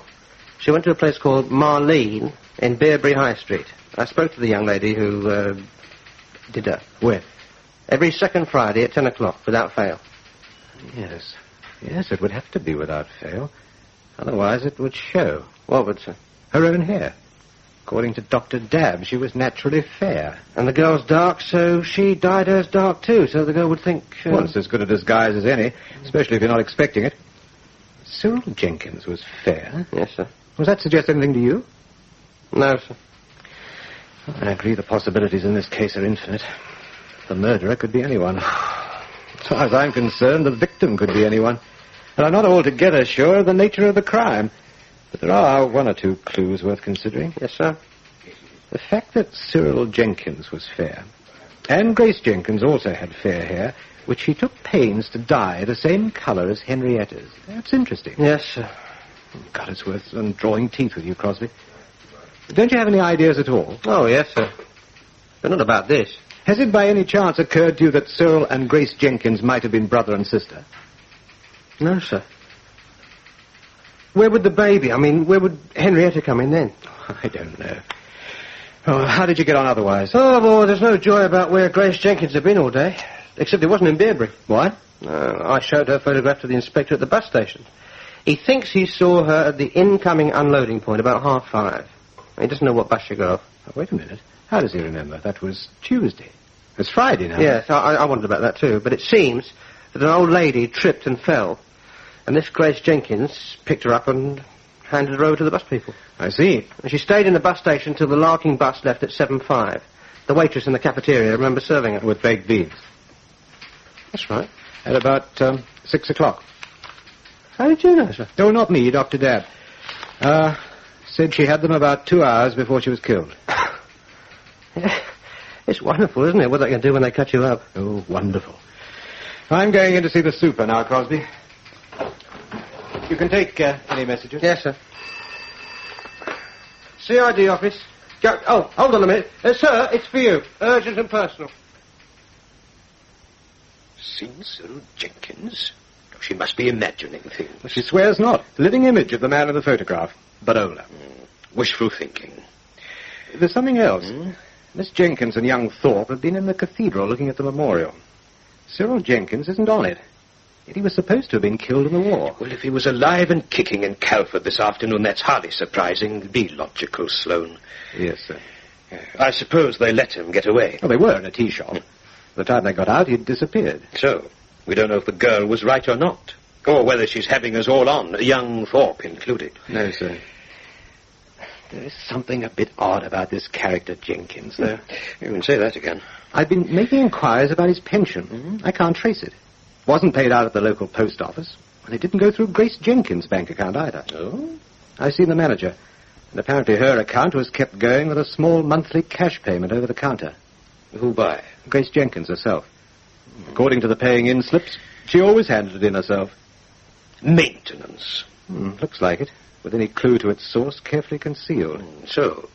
She went to a place called Marlene in Bearbury High Street. I spoke to the young lady who did her. Where? Every second Friday at 10 o'clock, without fail. Yes. Yes, it would have to be without fail. Otherwise it would show. What would, sir? Her own hair. According to Dr. Dabb, she was naturally fair. And the girl's dark, so she dyed hers dark too, so the girl would think... Well, it's as good a disguise as any, especially if you're not expecting it. Cyril Jenkins was fair. Yes, sir. Does that suggest anything to you? No, sir. I agree the possibilities in this case are infinite. The murderer could be anyone. As far as I'm concerned, the victim could be anyone. And I'm not altogether sure of the nature of the crime. But there are one or two clues worth considering. Yes, sir. The fact that Cyril Jenkins was fair, and Grace Jenkins also had fair hair, which she took pains to dye the same colour as Henrietta's. That's interesting. Yes, sir. God, it's worth drawing teeth with you, Crosby. Don't you have any ideas at all? Oh, yes, sir. But not about this. Has it by any chance occurred to you that Cyril and Grace Jenkins might have been brother and sister? No, sir. Where would the baby, where would Henrietta come in then? I don't know. Oh, how did you get on otherwise? Oh, boy, there's no joy about where Grace Jenkins had been all day. Except it wasn't in Bearbury. What? I showed her photograph to the inspector at the bus station. He thinks he saw her at the incoming unloading point about 5:30. He doesn't know what bus she got off. Oh, wait a minute. How does he remember? That was Tuesday. It's Friday now. Yes, I wondered about that too. But it seems that an old lady tripped and fell. And this Grace Jenkins picked her up and handed her over to the bus people. I see. And she stayed in the bus station till the Larking bus left at 7:05. The waitress in the cafeteria remember serving her. With baked beans. That's right. At about 6 o'clock. How did you know, sir? Oh, not me, Dr. Dabb. Said she had them about 2 hours before she was killed. Yeah. It's wonderful, isn't it, what they can do when they cut you up? Oh, wonderful. I'm going in to see the super now, Crosby. You can take any messages. Yes, sir. CID office. Go. Oh, hold on a minute. Sir, it's for you. Urgent and personal. Seen Cyril Jenkins? She must be imagining things. Well, she swears not. Living image of the man in the photograph, but older. Wishful thinking. There's something else. Miss Jenkins and young Thorpe have been in the cathedral looking at the memorial. Cyril Jenkins isn't on it. Yet he was supposed to have been killed in the war. Well, if he was alive and kicking in Calford this afternoon, that's hardly surprising. Be logical, Sloan. Yes, sir. I suppose they let him get away. Well, they were in a tea shop. By the time they got out, he'd disappeared. So, we don't know if the girl was right or not. Or whether she's having us all on, young Thorpe included. No, sir. There is something a bit odd about this character Jenkins, though. You can say that again. I've been making inquiries about his pension. I can't trace it. Wasn't paid out at the local post office. And it didn't go through Grace Jenkins' bank account either. Oh? I've seen the manager. And apparently her account was kept going with a small monthly cash payment over the counter. Who by? Grace Jenkins herself. According to the paying-in slips, she always handed it in herself. Maintenance. Looks like it, with any clue to its source carefully concealed. So,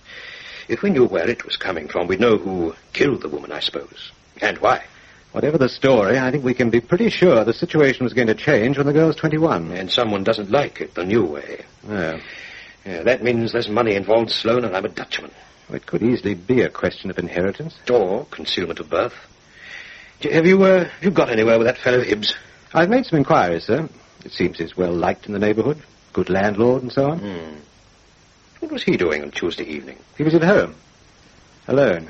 if we knew where it was coming from, we'd know who killed the woman, I suppose. And why. Whatever the story, I think we can be pretty sure the situation was going to change when the girl's 21. And someone doesn't like it the new way. No. Yeah, that means there's money involved, Sloan, and I'm a Dutchman. Well, it could easily be a question of inheritance. Or concealment of birth. Have you got anywhere with that fellow Hibbs? I've made some inquiries, sir. It seems he's well liked in the neighbourhood. Good landlord and so on. What was he doing on Tuesday evening? He was at home. Alone.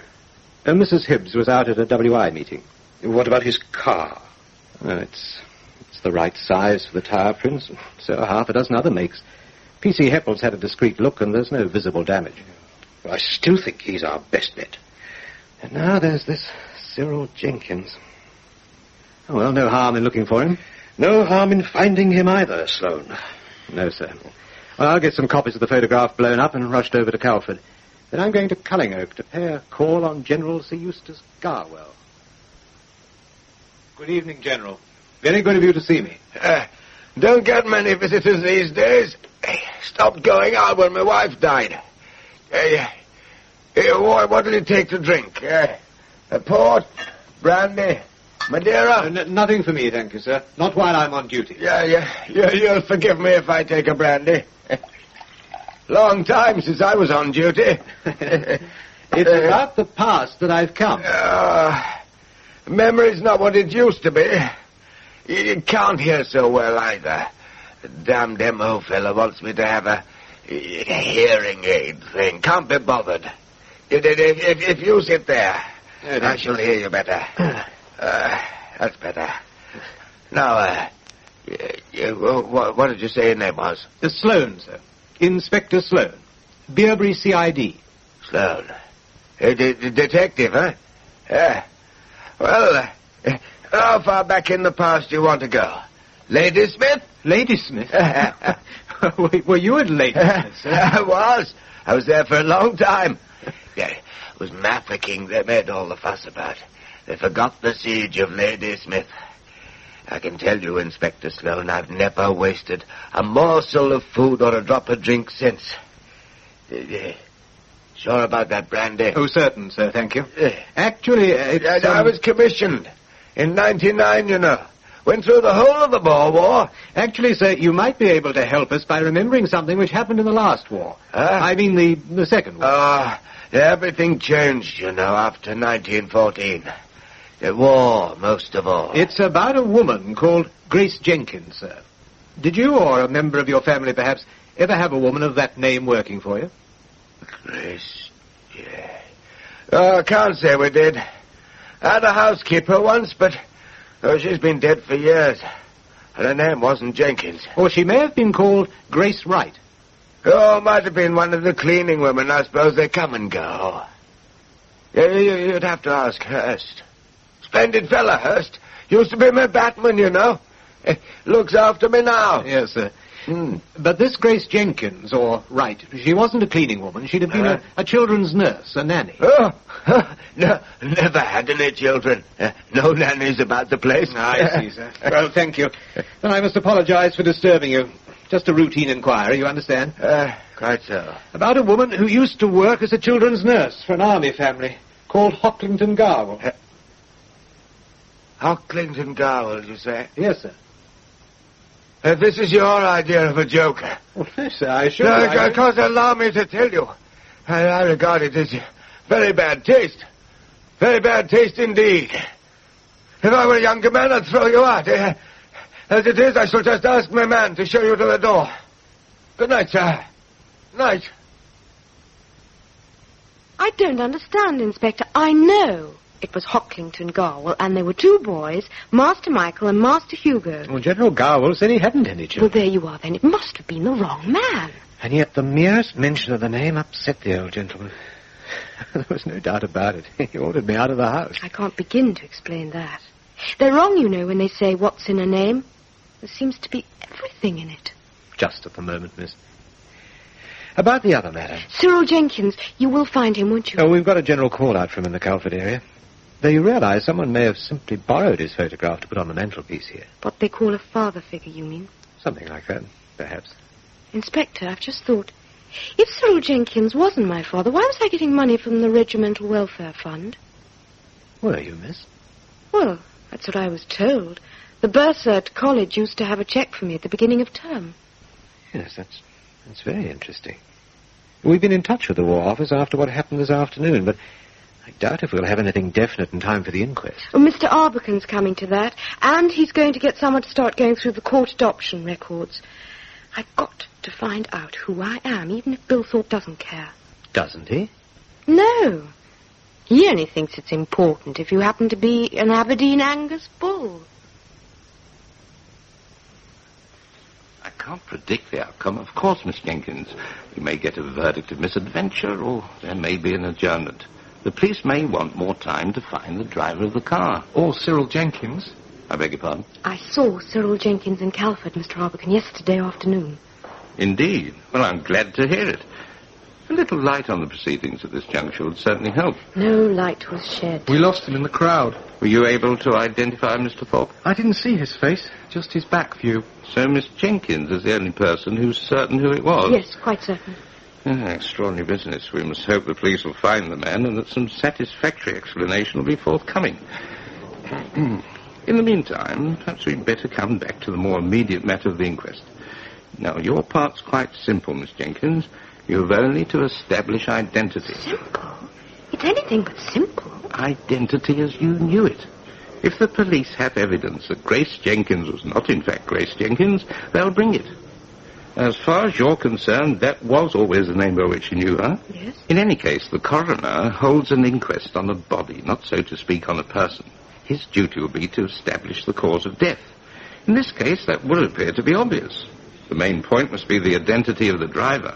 Mrs. Hibbs was out at a WI meeting. What about his car? It's the right size for the tire prints. So are half a dozen other makes. P.C. Heppel's had a discreet look, and there's no visible damage. Well, I still think he's our best bet. And now there's this Cyril Jenkins. Oh, well, no harm in looking for him. No harm in finding him either, Sloan. No, sir. Well, I'll get some copies of the photograph blown up and rushed over to Calford. Then I'm going to Cullingope to pay a call on General Sir Eustace Garwell. Good evening, General. Very good of you to see me. Don't get many visitors these days. Stopped going out when my wife died. What did it take to drink? Port, brandy, Madeira? Nothing for me, thank you, sir. Not while I'm on duty. You'll forgive me if I take a brandy. Long time since I was on duty. It's about the past that I've come. Memory's not what it used to be. You can't hear so well either. The damned M.O. fella wants me to have a hearing aid thing. Can't be bothered. If you sit there, I shall hear you better. That's better. Now, what did you say your name was? Sloan, sir. Inspector Sloan. Beerbury CID. Sloan. Detective, huh? Yeah. Well, how far back in the past do you want to go? Ladysmith? Ladysmith? Were you at Ladysmith, sir? I was. I was there for a long time. Yeah, it was Mafeking they made all the fuss about. They forgot the siege of Ladysmith. I can tell you, Inspector Sloan, I've never wasted a morsel of food or a drop of drink since. Sure about that brandy? Oh, certain, sir, thank you. Actually, I was commissioned in 99, you know. Went through the whole of the Boer War. Actually, sir, you might be able to help us by remembering something which happened in the last war. I mean the Second War. Everything changed, you know, after 1914. The war, most of all. It's about a woman called Grace Jenkins, sir. Did you, or a member of your family, perhaps, ever have a woman of that name working for you? Grace, yeah. I can't say we did. I had a housekeeper once, but she's been dead for years. And her name wasn't Jenkins. Or she may have been called Grace Wright. Oh, might have been one of the cleaning women. I suppose they come and go. You'd have to ask Hurst. Splendid fella, Hurst. Used to be my batman, you know. Looks after me now. Yes, sir. But this Grace Jenkins, or Wright, she wasn't a cleaning woman. She'd have been a children's nurse, a nanny. No, never had any children. No nannies about the place. I see, sir. Well, thank you. Then I must apologize for disturbing you. Just a routine inquiry, you understand? Quite so. About a woman who used to work as a children's nurse for an army family called Hocklington Garwell. Hocklington Garwell, you say? Yes, sir. This is your idea of a joker. Well, yes, sir, I should. Of course, allow me to tell you. I regard it as very bad taste. Very bad taste indeed. If I were a younger man, I'd throw you out. As it is, I shall just ask my man to show you to the door. Good night, sir. Night. I don't understand, Inspector. I know it was Hocklington Garwell, and there were two boys, Master Michael and Master Hugo. Well, General Garwell said he hadn't any children. Well, there you are, then. It must have been the wrong man. And yet the merest mention of the name upset the old gentleman. There was no doubt about it. He ordered me out of the house. I can't begin to explain that. They're wrong, you know, when they say what's in a name. There seems to be everything in it. Just at the moment, miss. About the other matter. Cyril Jenkins, you will find him, won't you? Oh, we've got a general call-out from him in the Calford area. Though you realize someone may have simply borrowed his photograph to put on the mantelpiece here. What they call a father figure, you mean? Something like that, perhaps. Inspector, I've just thought, if Cyril Jenkins wasn't my father, why was I getting money from the Regimental Welfare Fund? Were you, miss? Well, that's what I was told. The bursar at college used to have a cheque for me at the beginning of term. Yes, that's very interesting. We've been in touch with the War Office after what happened this afternoon, but I doubt if we'll have anything definite in time for the inquest. Oh, Mr. Arbuckhan's coming to that, and he's going to get someone to start going through the court adoption records. I've got to find out who I am, even if Bill Thorpe doesn't care. Doesn't he? No. He only thinks it's important if you happen to be an Aberdeen Angus bull. I can't predict the outcome, of course, Miss Jenkins. You may get a verdict of misadventure, or there may be an adjournment. The police may want more time to find the driver of the car. Or Cyril Jenkins. I beg your pardon? I saw Cyril Jenkins in Calford, Mr. Arbachan, yesterday afternoon. Indeed. Well, I'm glad to hear it. A little light on the proceedings at this juncture would certainly help. No light was shed. We lost him in the crowd. Were you able to identify Mr. Thorpe? I didn't see his face, just his back view. So Miss Jenkins is the only person who's certain who it was? Yes, quite certain. Extraordinary business. We must hope the police will find the man and that some satisfactory explanation will be forthcoming. In the meantime, perhaps we'd better come back to the more immediate matter of the inquest. Now, your part's quite simple, Miss Jenkins. You've only to establish identity. Simple? It's anything but simple. Identity as you knew it. If the police have evidence that Grace Jenkins was not in fact Grace Jenkins, they'll bring it. As far as you're concerned, that was always the name by which you knew her. Yes. In any case, the coroner holds an inquest on a body, not so to speak on a person. His duty will be to establish the cause of death. In this case, that would appear to be obvious. The main point must be the identity of the driver.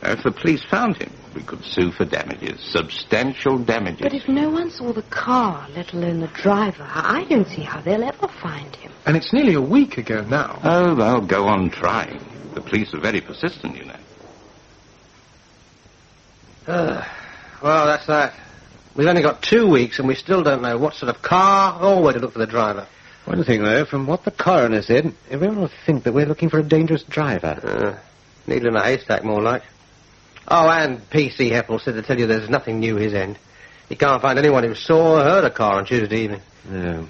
Now, if the police found him, we could sue for damages, substantial damages. But if no one saw the car, let alone the driver, I don't see how they'll ever find him. And it's nearly a week ago now. Oh, they'll go on trying. The police are very persistent, you know. Well, that's that. We've only got 2 weeks and we still don't know what sort of car or where to look for the driver. One thing, though, from what the coroner said, everyone will think that we're looking for a dangerous driver. Needle in a haystack, more like. Oh, and P.C. Heppel said to tell you there's nothing new his end. He can't find anyone who saw or heard a car on Tuesday evening. No.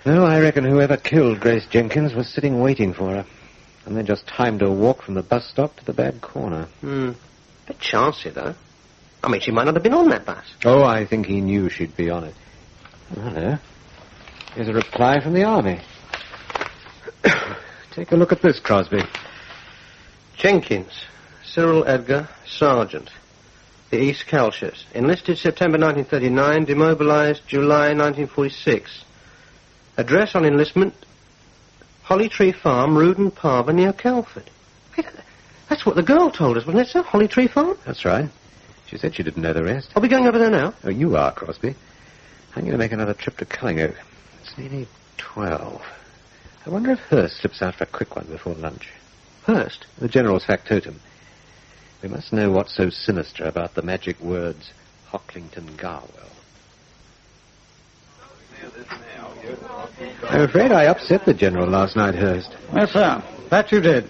No, I reckon whoever killed Grace Jenkins was sitting waiting for her. And then just timed her walk from the bus stop to the bad corner. Bit chancy, though. I mean, she might not have been on that bus. Oh, I think he knew she'd be on it. Hello. Here's a reply from the army. Take a look at this, Crosby. Jenkins, Cyril Edgar, Sergeant. The East Calshires. Enlisted September 1939, demobilized July 1946. Address on enlistment, Holly Tree Farm, Rudin Parva, near Calford. Wait, that's what the girl told us, wasn't it, sir? Holly Tree Farm? That's right. She said she didn't know the rest. Are we going over there now? Oh, you are, Crosby. I'm going to make another trip to Cullingoak. It's nearly 12. I wonder if Hurst slips out for a quick one before lunch. Hurst? The General's factotum. We must know what's so sinister about the magic words Hocklington Garwell. I'm afraid I upset the General last night, Hurst. Yes, sir. That you did.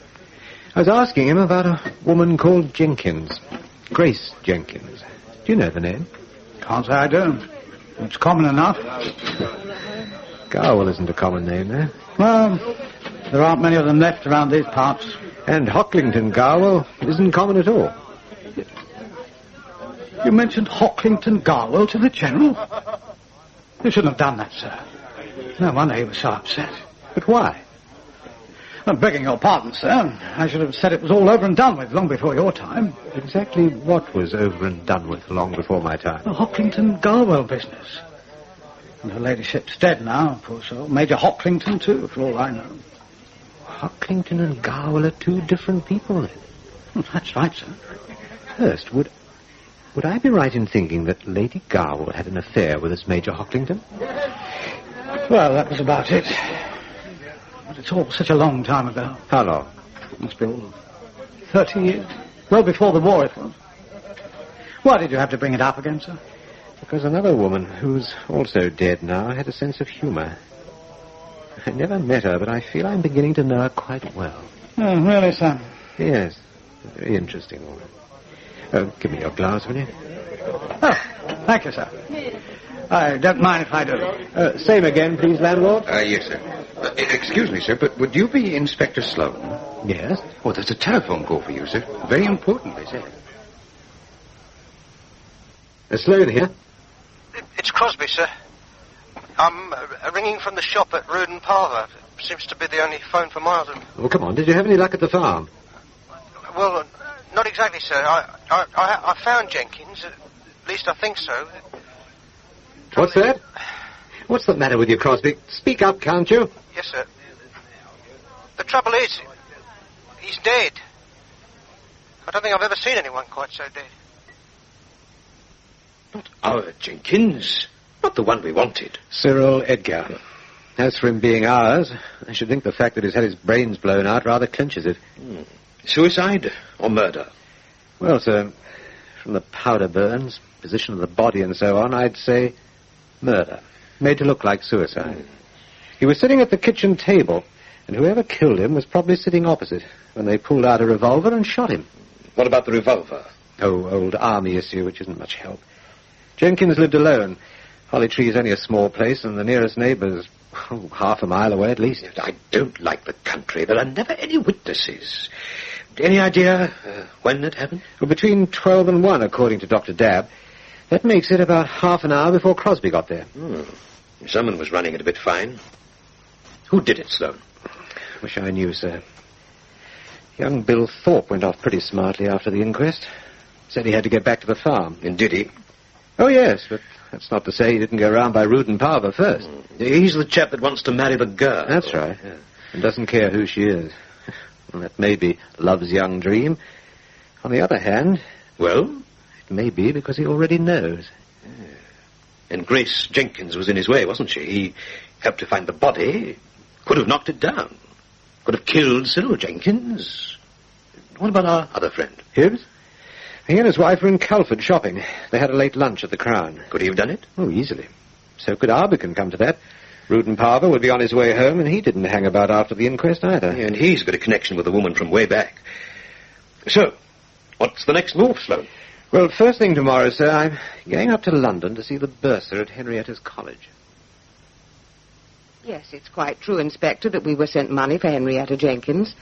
I was asking him about a woman called Jenkins. Grace Jenkins. Do you know the name? Can't say I don't. It's common enough. Garwell isn't a common name, though. Well, there aren't many of them left around these parts. And Hocklington Garwell isn't common at all. You mentioned Hocklington Garwell to the General? You shouldn't have done that, sir. No wonder he was so upset. But why? I'm begging your pardon, sir. I should have said it was all over and done with long before your time. Exactly what was over and done with long before my time? The Hocklington Garwell business. And her ladyship's dead now, poor soul. Major Hocklington, too, for all I know. Hocklington and Garwell are two different people, then. That's right, sir. Hurst, would I be right in thinking that Lady Garwell had an affair with this Major Hocklington? Well, that was about it. But it's all such a long time ago. How long? Must be all 30 years. Well before the war it was. Why did you have to bring it up again, sir? Because another woman, who's also dead now, had a sense of humor. I never met her, but I feel I'm beginning to know her quite well. Oh, really, sir? Yes. A very interesting woman. Oh, give me your glass, will you? Oh, thank you, sir. I don't mind if I do. Same again, please, landlord. Yes, sir. Excuse me, sir, but would you be Inspector Sloan? Yes. Oh, there's a telephone call for you, sir. Very important, they say. Sloan here. It's Crosby, sir. I'm ringing from the shop at Rudin Parva. Seems to be the only phone for miles. Oh, come on. Did you have any luck at the farm? Well, not exactly, sir. I found Jenkins. At least I think so. What's that? What's the matter with you, Crosby? Speak up, can't you? Yes, sir. The trouble is, he's dead. I don't think I've ever seen anyone quite so dead. Not our Jenkins. Not the one we wanted. Cyril Edgar. As for him being ours, I should think the fact that he's had his brains blown out rather clinches it. Suicide or murder? Well, sir, from the powder burns, position of the body and so on, I'd say murder. Made to look like suicide. He was sitting at the kitchen table, and whoever killed him was probably sitting opposite when they pulled out a revolver and shot him. What about the revolver? Oh, old army issue, which isn't much help. Jenkins lived alone. Holly Tree is only a small place, and the nearest neighbour's half a mile away at least. I don't like the country. There are never any witnesses. Any idea when it happened? Well, between 12 and 1, according to Dr. Dabb. That makes it about half an hour before Crosby got there. Someone was running it a bit fine. Who did it, Sloan? Wish I knew, sir. Young Bill Thorpe went off pretty smartly after the inquest. Said he had to get back to the farm. And did he? Oh, yes, but that's not to say he didn't go round by Rood and Parver first. He's the chap that wants to marry the girl. That's right. Yeah. And doesn't care who she is. Well, that may be love's young dream. On the other hand... Well? It may be because he already knows. And Grace Jenkins was in his way, wasn't she? He helped to find the body. Could have knocked it down. Could have killed Cyril Jenkins. What about our other friend? Hibbs? He and his wife were in Calford shopping. They had a late lunch at the Crown. Could he have done it? Oh, easily. So could Arbuckle come to that. Rood and Parver would be on his way home, and he didn't hang about after the inquest either. Yeah, and he's got a connection with a woman from way back. So, what's the next move, Sloan? Well, first thing tomorrow, sir, I'm going up to London to see the bursar at Henrietta's college. Yes, it's quite true, Inspector, that we were sent money for Henrietta Jenkins,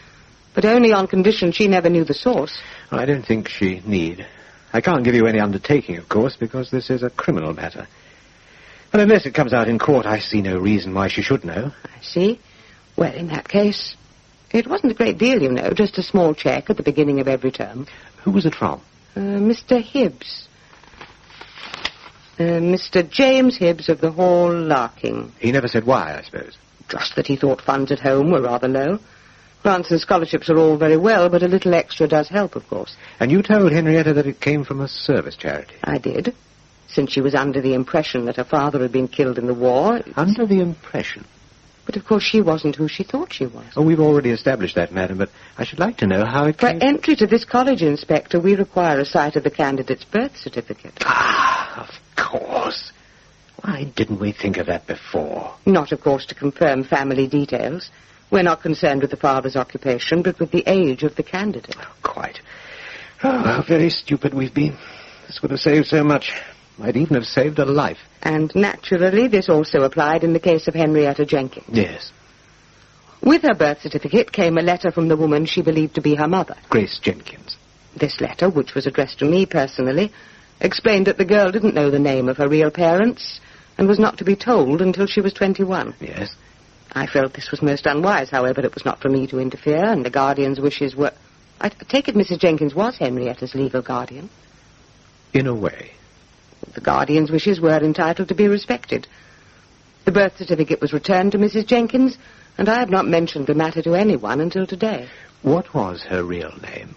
but only on condition she never knew the source. I don't think she need. I can't give you any undertaking, of course, because this is a criminal matter. But unless it comes out in court, I see no reason why she should know. I see. Well, in that case, it wasn't a great deal, you know, just a small cheque at the beginning of every term. Who was it from? Mr. Hibbs. Mr. James Hibbs of the Hall, Larking. He never said why, I suppose. Just that he thought funds at home were rather low. Grants and scholarships are all very well, but a little extra does help, of course. And you told Henrietta that it came from a service charity? I did, since she was under the impression that her father had been killed in the war. Under the impression? But, of course, she wasn't who she thought she was. Oh, we've already established that, madam, but I should like to know how it came... For entry to this college, Inspector, we require a sight of the candidate's birth certificate. Ah, of course. Why didn't we think of that before? Not, of course, to confirm family details. We're not concerned with the father's occupation, but with the age of the candidate. Oh, quite. Oh, how very stupid we've been. This would have saved so much. Might even have saved a life. And naturally, this also applied in the case of Henrietta Jenkins. Yes. With her birth certificate came a letter from the woman she believed to be her mother. Grace Jenkins. This letter, which was addressed to me personally, explained that the girl didn't know the name of her real parents and was not to be told until she was 21. Yes. I felt this was most unwise, however. It was not for me to interfere, and the guardian's wishes were... I take it Mrs. Jenkins was Henrietta's legal guardian. In a way. The guardian's wishes were entitled to be respected. The birth certificate was returned to Mrs. Jenkins, and I have not mentioned the matter to anyone until today. What was her real name?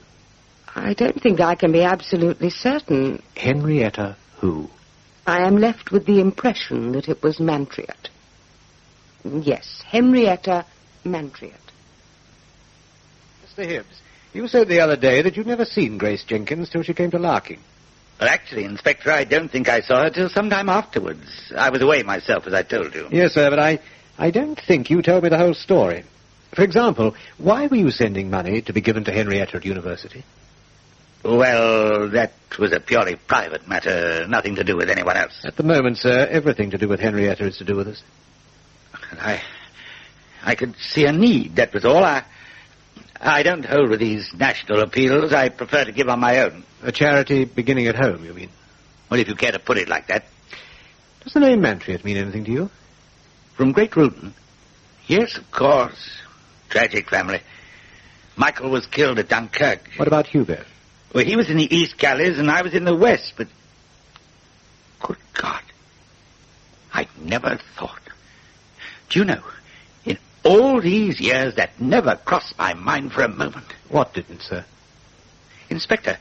I don't think I can be absolutely certain. Henrietta Who? I am left with the impression that it was Mantriot. Yes, Henrietta Mantriot. Mr. Hibbs, you said the other day that you'd never seen Grace Jenkins till she came to Larking. Well, actually, Inspector, I don't think I saw her till some time afterwards. I was away myself, as I told you. Yes, sir, but I don't think you told me the whole story. For example, why were you sending money to be given to Henrietta at university? Well, that was a purely private matter, nothing to do with anyone else. At the moment, sir, everything to do with Henrietta is to do with us. I could see a need, that was all. I don't hold with these national appeals. I prefer to give on my own. A charity beginning at home, you mean? Well, if you care to put it like that. Does the name Mantriot mean anything to you? From Great Whodunit? Yes, of course. Tragic family. Michael was killed at Dunkirk. What about Hubert? Well, he was in the East Galleys and I was in the West, but... Good God. I never thought. Do you know, in all these years, that never crossed my mind for a moment. What didn't, sir? Inspector,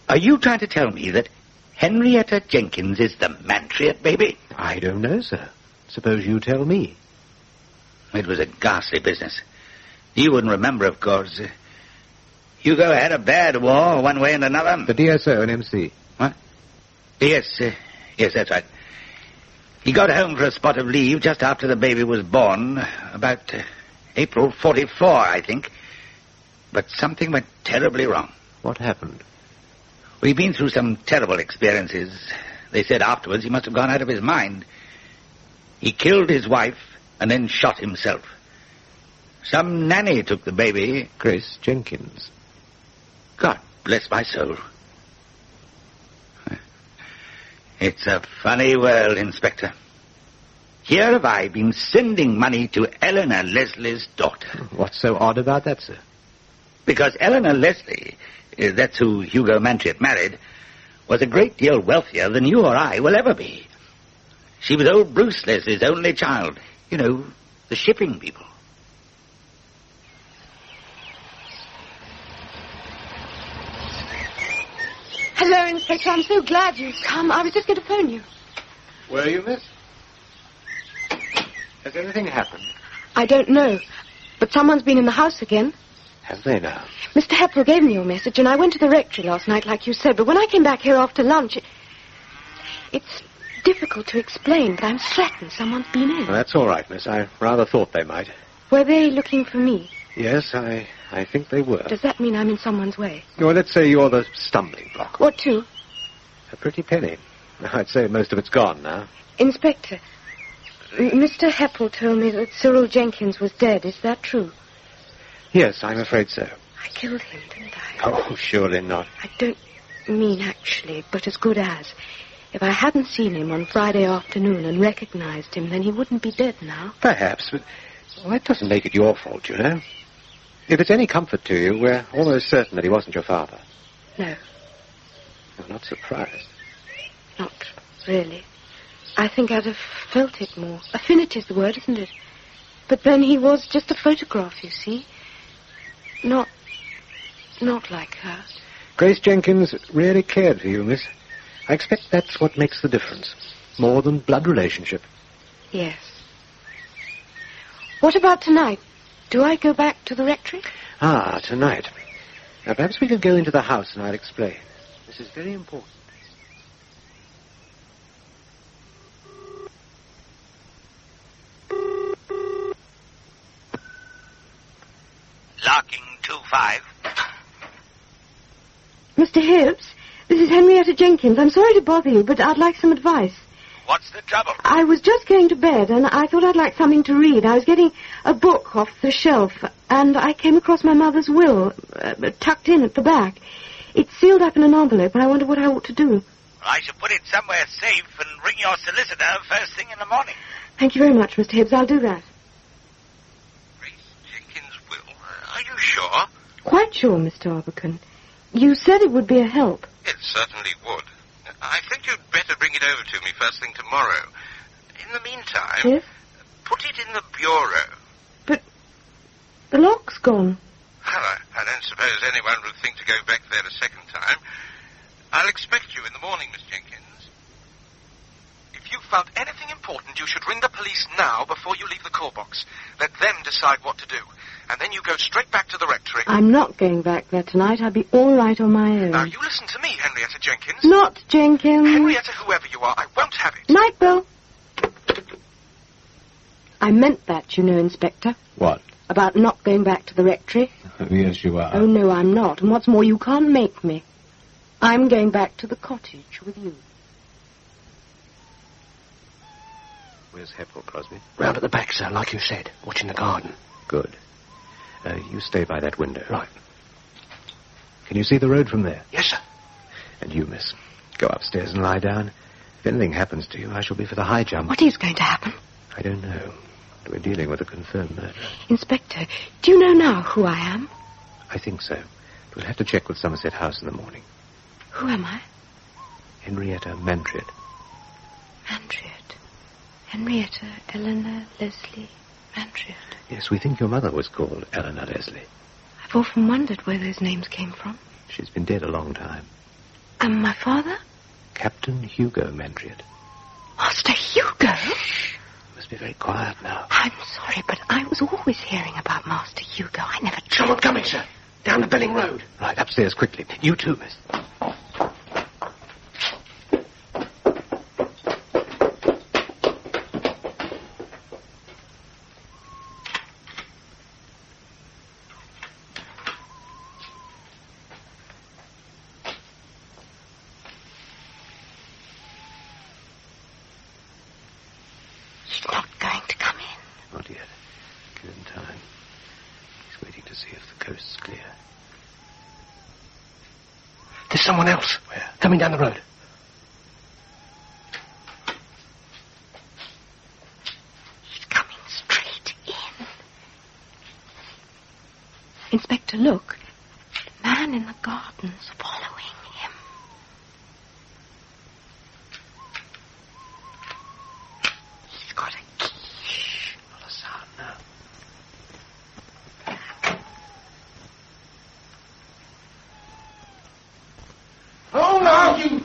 are you trying to tell me that Henrietta Jenkins is the Mantriot baby? I don't know, sir. Suppose you tell me. It was a ghastly business. You wouldn't remember, of course. Hugo had a bad war, one way and another. The DSO and MC. What? Yes, that's right. He got home for a spot of leave just after the baby was born, about April 44, I think. But something went terribly wrong. What happened? We've been through some terrible experiences. They said afterwards he must have gone out of his mind. He killed his wife and then shot himself. Some nanny took the baby. Grace Jenkins. God bless my soul. It's a funny world, Inspector. Here have I been sending money to Eleanor Leslie's daughter. What's so odd about that, sir? Because Eleanor Leslie, that's who Hugo Mantriot married, was a great deal wealthier than you or I will ever be. She was old Bruce Leslie's only child. You know, the shipping people. Hello, Inspector. I'm so glad you've come. I was just going to phone you. Were you, miss? Has anything happened? I don't know. But someone's been in the house again. Have they now? Mr. Heppel gave me your message, and I went to the rectory last night, like you said. But when I came back here after lunch, it's difficult to explain, but I'm certain someone's been in. Well, that's all right, miss. I rather thought they might. Were they looking for me? Yes, I think they were. Does that mean I'm in someone's way? Well, let's say you're the stumbling block. What to? A pretty penny. I'd say most of it's gone now. Inspector, Mr. Heppel told me that Cyril Jenkins was dead. Is that true? Yes, I'm afraid so. I killed him, didn't I? Oh, surely not. I don't mean actually, but as good as. If I hadn't seen him on Friday afternoon and recognized him, then he wouldn't be dead now. Perhaps, but that doesn't make it your fault, you know. If it's any comfort to you, we're almost certain that he wasn't your father. No. I'm not surprised. Not really. I think I'd have felt it more. Affinity's the word, isn't it? But then he was just a photograph, you see. Not like her. Grace Jenkins really cared for you, miss. I expect that's what makes the difference. More than blood relationship. Yes. What about tonight? Do I go back to the rectory? Ah, tonight. Now, perhaps we can go into the house and I'll explain. This is very important. Locking 2-5. Mr. Hibbs, this is Henrietta Jenkins. I'm sorry to bother you, but I'd like some advice. What's the trouble? I was just going to bed, and I thought I'd like something to read. I was getting a book off the shelf, and I came across my mother's will, tucked in at the back. It's sealed up in an envelope, and I wonder what I ought to do. Well, I should put it somewhere safe and ring your solicitor first thing in the morning. Thank you very much, Mr. Hibbs. I'll do that. Grace Jenkins' will? Are you sure? Quite sure, Mr. Arbacon. You said it would be a help. It certainly would. I think you'd better bring it over to me first thing tomorrow. In the meantime, Yes? put it in the bureau. But the lock's gone. Well, I don't suppose anyone would think to go back there a second time. I'll expect you in the morning, Miss Jenkins. If you've found anything important, you should ring the police now before you leave the call box. Let them decide what to do. And then you go straight back to the rectory. I'm not going back there tonight. I'll be all right on my own. Now, you listen to me, Henrietta Jenkins. Not Jenkins. Henrietta, whoever you are, I won't have it. Night, Bill. I meant that, you know, Inspector. What? About not going back to the rectory. Yes, you are. Oh, no, I'm not. And what's more, you can't make me. I'm going back to the cottage with you. Where's Heppel, Crosby? Round at the back, sir, like you said, watching the garden. Good. You stay by that window. Right. Can you see the road from there? Yes, sir. And you, miss, go upstairs and lie down. If anything happens to you, I shall be for the high jump. What is going to happen? I don't know. We're dealing with a confirmed murder. Inspector, do you know now who I am? I think so. We'll have to check with Somerset House in the morning. Who am I? Henrietta Mantriot. Mantriot. Henrietta Eleanor Leslie Mantriot. Yes, we think your mother was called Eleanor Leslie. I've often wondered where those names came from. She's been dead a long time. And my father? Captain Hugo Mantriot. Master Hugo? Must be very quiet now. I'm sorry, but I was always hearing about Master Hugo. I never... Someone coming, sir. Down the Belling Road. Right, upstairs quickly. You too, miss. He's not going to come in. Not yet. Give him time. He's waiting to see if the coast's clear. There's someone else. Where? Coming down the road. He's coming straight in. Inspector, look. The man in the garden's following him. He's got a key. Not a sound now. Oh, now, you...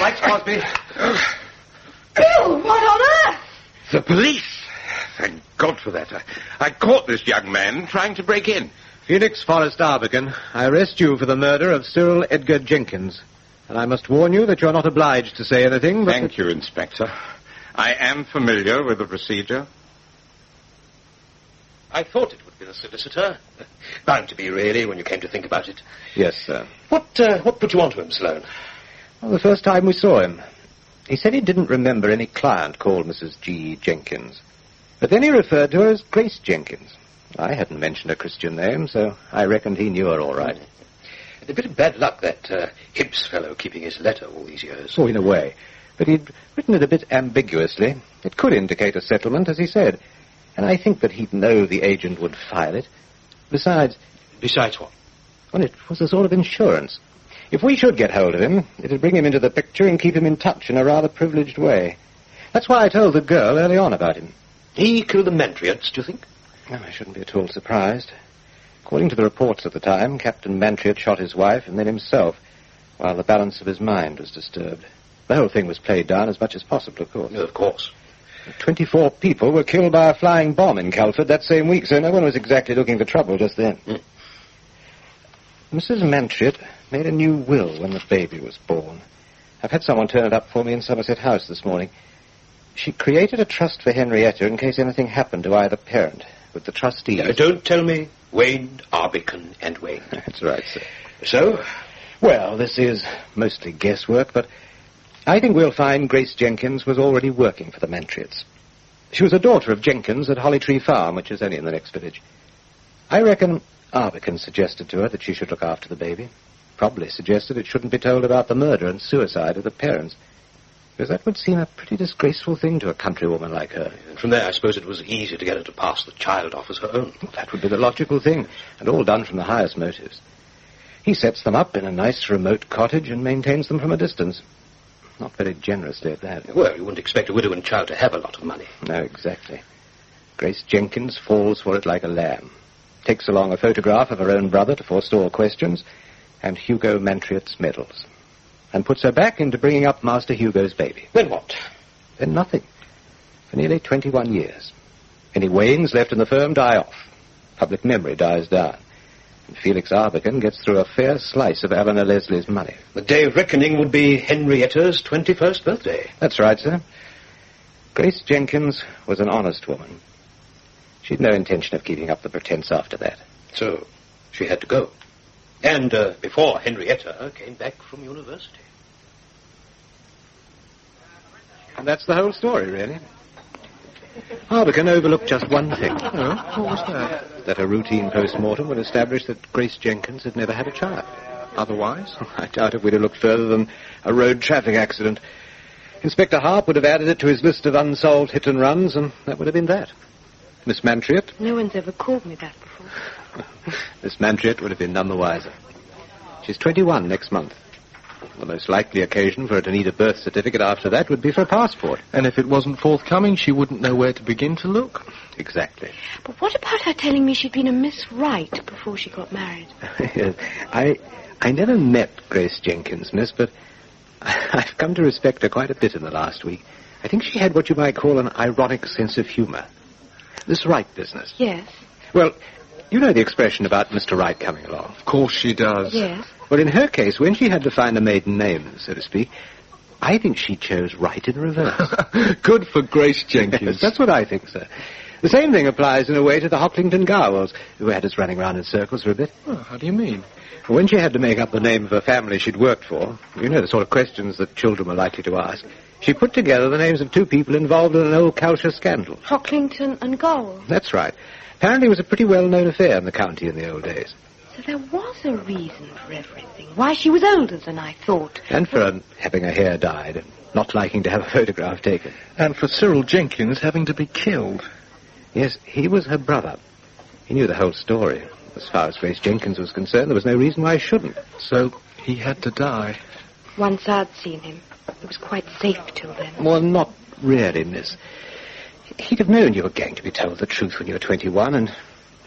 Lights, Crosby. Bill, what on earth? The police! Thank God for that. I caught this young man trying to break in. Phoenix Forest Arbican, I arrest you for the murder of Cyril Edgar Jenkins. And I must warn you that you're not obliged to say anything, but... Thank you, Inspector. I am familiar with the procedure. I thought it would be the solicitor. Bound to be, really, when you came to think about it. Yes, sir. What put you onto him, Sloan? Well, the first time we saw him, he said he didn't remember any client called Mrs. G. Jenkins. But then he referred to her as Grace Jenkins. I hadn't mentioned her Christian name, so I reckoned he knew her all right. A bit of bad luck, that Hibbs fellow keeping his letter all these years. Oh, in a way. But he'd written it a bit ambiguously. It could indicate a settlement, as he said. And I think that he'd know the agent would file it. Besides... Besides what? Well, it was a sort of insurance. If we should get hold of him, it'd bring him into the picture and keep him in touch in a rather privileged way. That's why I told the girl early on about him. He killed the Mantriots, do you think? No, I shouldn't be at all surprised. According to the reports at the time, Captain Mantriot shot his wife and then himself, while the balance of his mind was disturbed. The whole thing was played down as much as possible, of course. No, of course. 24 people were killed by a flying bomb in Calford that same week, so no one was exactly looking for trouble just then. Mrs. Mantriot made a new will when the baby was born. I've had someone turn it up for me in Somerset House this morning. She created a trust for Henrietta in case anything happened to either parent, with the trustees... Now, don't tell me Wayne, Arbican, and Wayne. That's right, sir. So? Well, this is mostly guesswork, but I think we'll find Grace Jenkins was already working for the Mantriots. She was a daughter of Jenkins at Holly Tree Farm, which is only in the next village. I reckon Arbican suggested to her that she should look after the baby. Probably suggested it shouldn't be told about the murder and suicide of the parents, because that would seem a pretty disgraceful thing to a countrywoman like her. And from there, I suppose it was easy to get her to pass the child off as her own. Well, that would be the logical thing, and all done from the highest motives. He sets them up in a nice remote cottage and maintains them from a distance. Not very generously at that. Well, you wouldn't expect a widow and child to have a lot of money. No, exactly. Grace Jenkins falls for it like a lamb. Takes along a photograph of her own brother to forestall questions, and Hugo Mantriot's medals. And puts her back into bringing up Master Hugo's baby. Then what? Then nothing. For nearly 21 years. Any Waynes left in the firm die off. Public memory dies down. And Felix Arbican gets through a fair slice of Eleanor Leslie's money. The day of reckoning would be Henrietta's 21st birthday. That's right, sir. Grace Jenkins was an honest woman. She'd no intention of keeping up the pretense after that. So, she had to go. And before Henrietta came back from university. And that's the whole story, really. Arbican overlooked just one thing. Oh, what was that? That a routine post-mortem would establish that Grace Jenkins had never had a child. Otherwise? I doubt if we'd have looked further than a road traffic accident. Inspector Harp would have added it to his list of unsolved hit-and-runs, and that would have been that. Miss Mantriot? No one's ever called me that before. Miss Mantriot would have been none the wiser. She's 21 next month. The most likely occasion for her to need a birth certificate after that would be for a passport. And if it wasn't forthcoming, she wouldn't know where to begin to look. Exactly. But what about her telling me she'd been a Miss Wright before she got married? I I never met Grace Jenkins, miss, but I've come to respect her quite a bit in the last week. I think she had what you might call an ironic sense of humour. This Wright business. Yes. Well, you know the expression about Mr. Wright coming along. Of course she does. Yes. Well, in her case, when she had to find a maiden name, so to speak, I think she chose Wright in reverse. Good for Grace Jenkins. That's what I think, sir. The same thing applies in a way to the Hocklington Garwells, who had us running round in circles for a bit. Oh, how do you mean? When she had to make up the name of a family she'd worked for, you know the sort of questions that children were likely to ask, she put together the names of two people involved in an old culture scandal. Hocklington and Garwell. That's right. Apparently it was a pretty well-known affair in the county in the old days. So there was a reason for everything. Why she was older than I thought. And for having her hair dyed and not liking to have a photograph taken. And for Cyril Jenkins having to be killed. Yes, he was her brother. He knew the whole story. As far as Grace Jenkins was concerned, there was no reason why he shouldn't. So he had to die. Once I'd seen him, it was quite safe till then. Well, not really, miss. He'd have known you were going to be told the truth when you were 21, and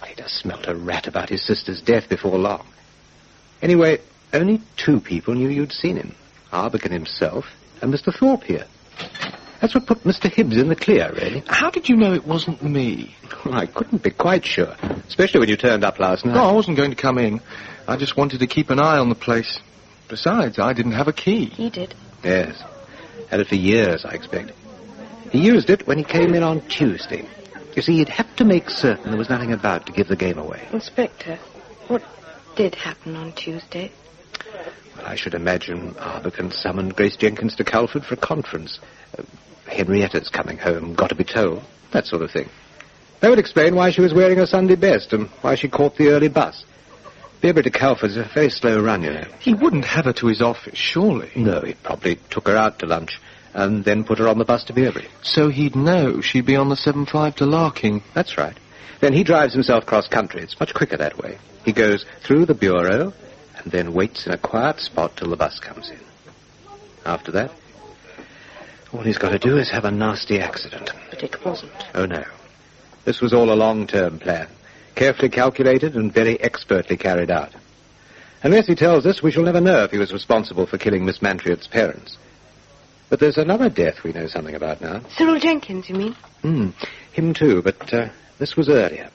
he'd have smelt a rat about his sister's death before long. Anyway, only two people knew you'd seen him. Arbicon himself and Mr. Thorpe here. That's what put Mr. Hibbs in the clear, really. How did you know it wasn't me? Well, I couldn't be quite sure, especially when you turned up last night. No, I wasn't going to come in. I just wanted to keep an eye on the place. Besides, I didn't have a key. He did. Yes. Had it for years, I expect. He used it when he came in on Tuesday. You see, he'd have to make certain there was nothing about to give the game away. Inspector, what did happen on Tuesday? Well, I should imagine Arbicon summoned Grace Jenkins to Culford for a conference. Henrietta's coming home, got to be told, that sort of thing. That would explain why she was wearing her Sunday best and why she caught the early bus. Beerbury to Culford's a very slow run, you know. He wouldn't have her to his office, surely. No, he probably took her out to lunch and then put her on the bus to Beerbury. So he'd know she'd be on the 7.5 to Larking. That's right. Then he drives himself cross-country. It's much quicker that way. He goes through the bureau and then waits in a quiet spot till the bus comes in. After that, all he's got to do is have a nasty accident. But it wasn't. Oh, no. This was all a long-term plan, carefully calculated and very expertly carried out. Unless he tells us, we shall never know if he was responsible for killing Miss Mantriot's parents. But there's another death we know something about now. Cyril Jenkins, you mean? Him too, but this was earlier.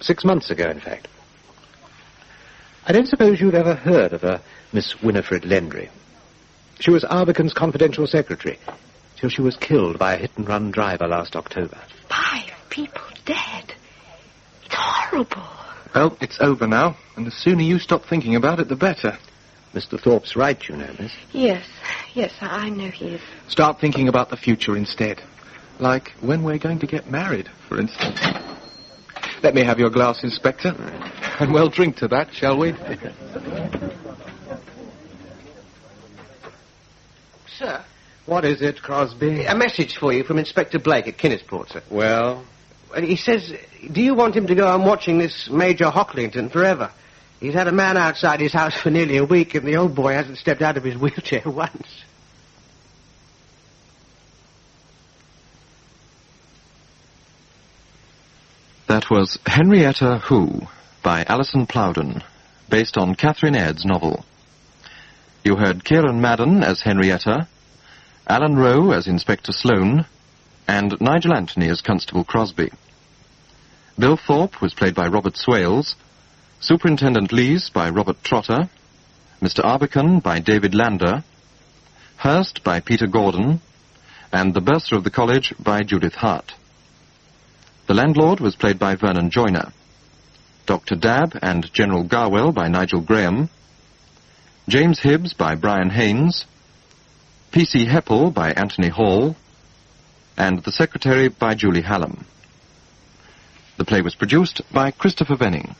6 months ago, in fact. I don't suppose you've ever heard of a Miss Winifred Lendry. She was Arbicon's confidential secretary, till she was killed by a hit-and-run driver last October. 5 people dead. It's horrible. Well, it's over now, and the sooner you stop thinking about it, the better. Mr. Thorpe's right, you know, miss. Yes, I know he is. Start thinking about the future instead. Like when we're going to get married, for instance. Let me have your glass, Inspector. And we'll drink to that, shall we? Sir? What is it, Crosby? A message for you from Inspector Blake at Kinnisport, sir. Well? He says, do you want him to go on watching this Major Hocklington forever? He's had a man outside his house for nearly a week, and the old boy hasn't stepped out of his wheelchair once. That was Henrietta Who by Alison Plowden, based on Catherine Aird's novel. You heard Kieran Madden as Henrietta, Alan Rowe as Inspector Sloan, and Nigel Anthony as Constable Crosby. Bill Thorpe was played by Robert Swales, Superintendent Lees by Robert Trotter, Mr. Arbicon by David Lander, Hurst by Peter Gordon, and the bursar of the college by Judith Hart. The landlord was played by Vernon Joyner, Dr. Dabb and General Garwell by Nigel Graham, James Hibbs by Brian Haynes, P.C. Heppel by Anthony Hall, and the secretary by Julie Hallam. The play was produced by Christopher Venning.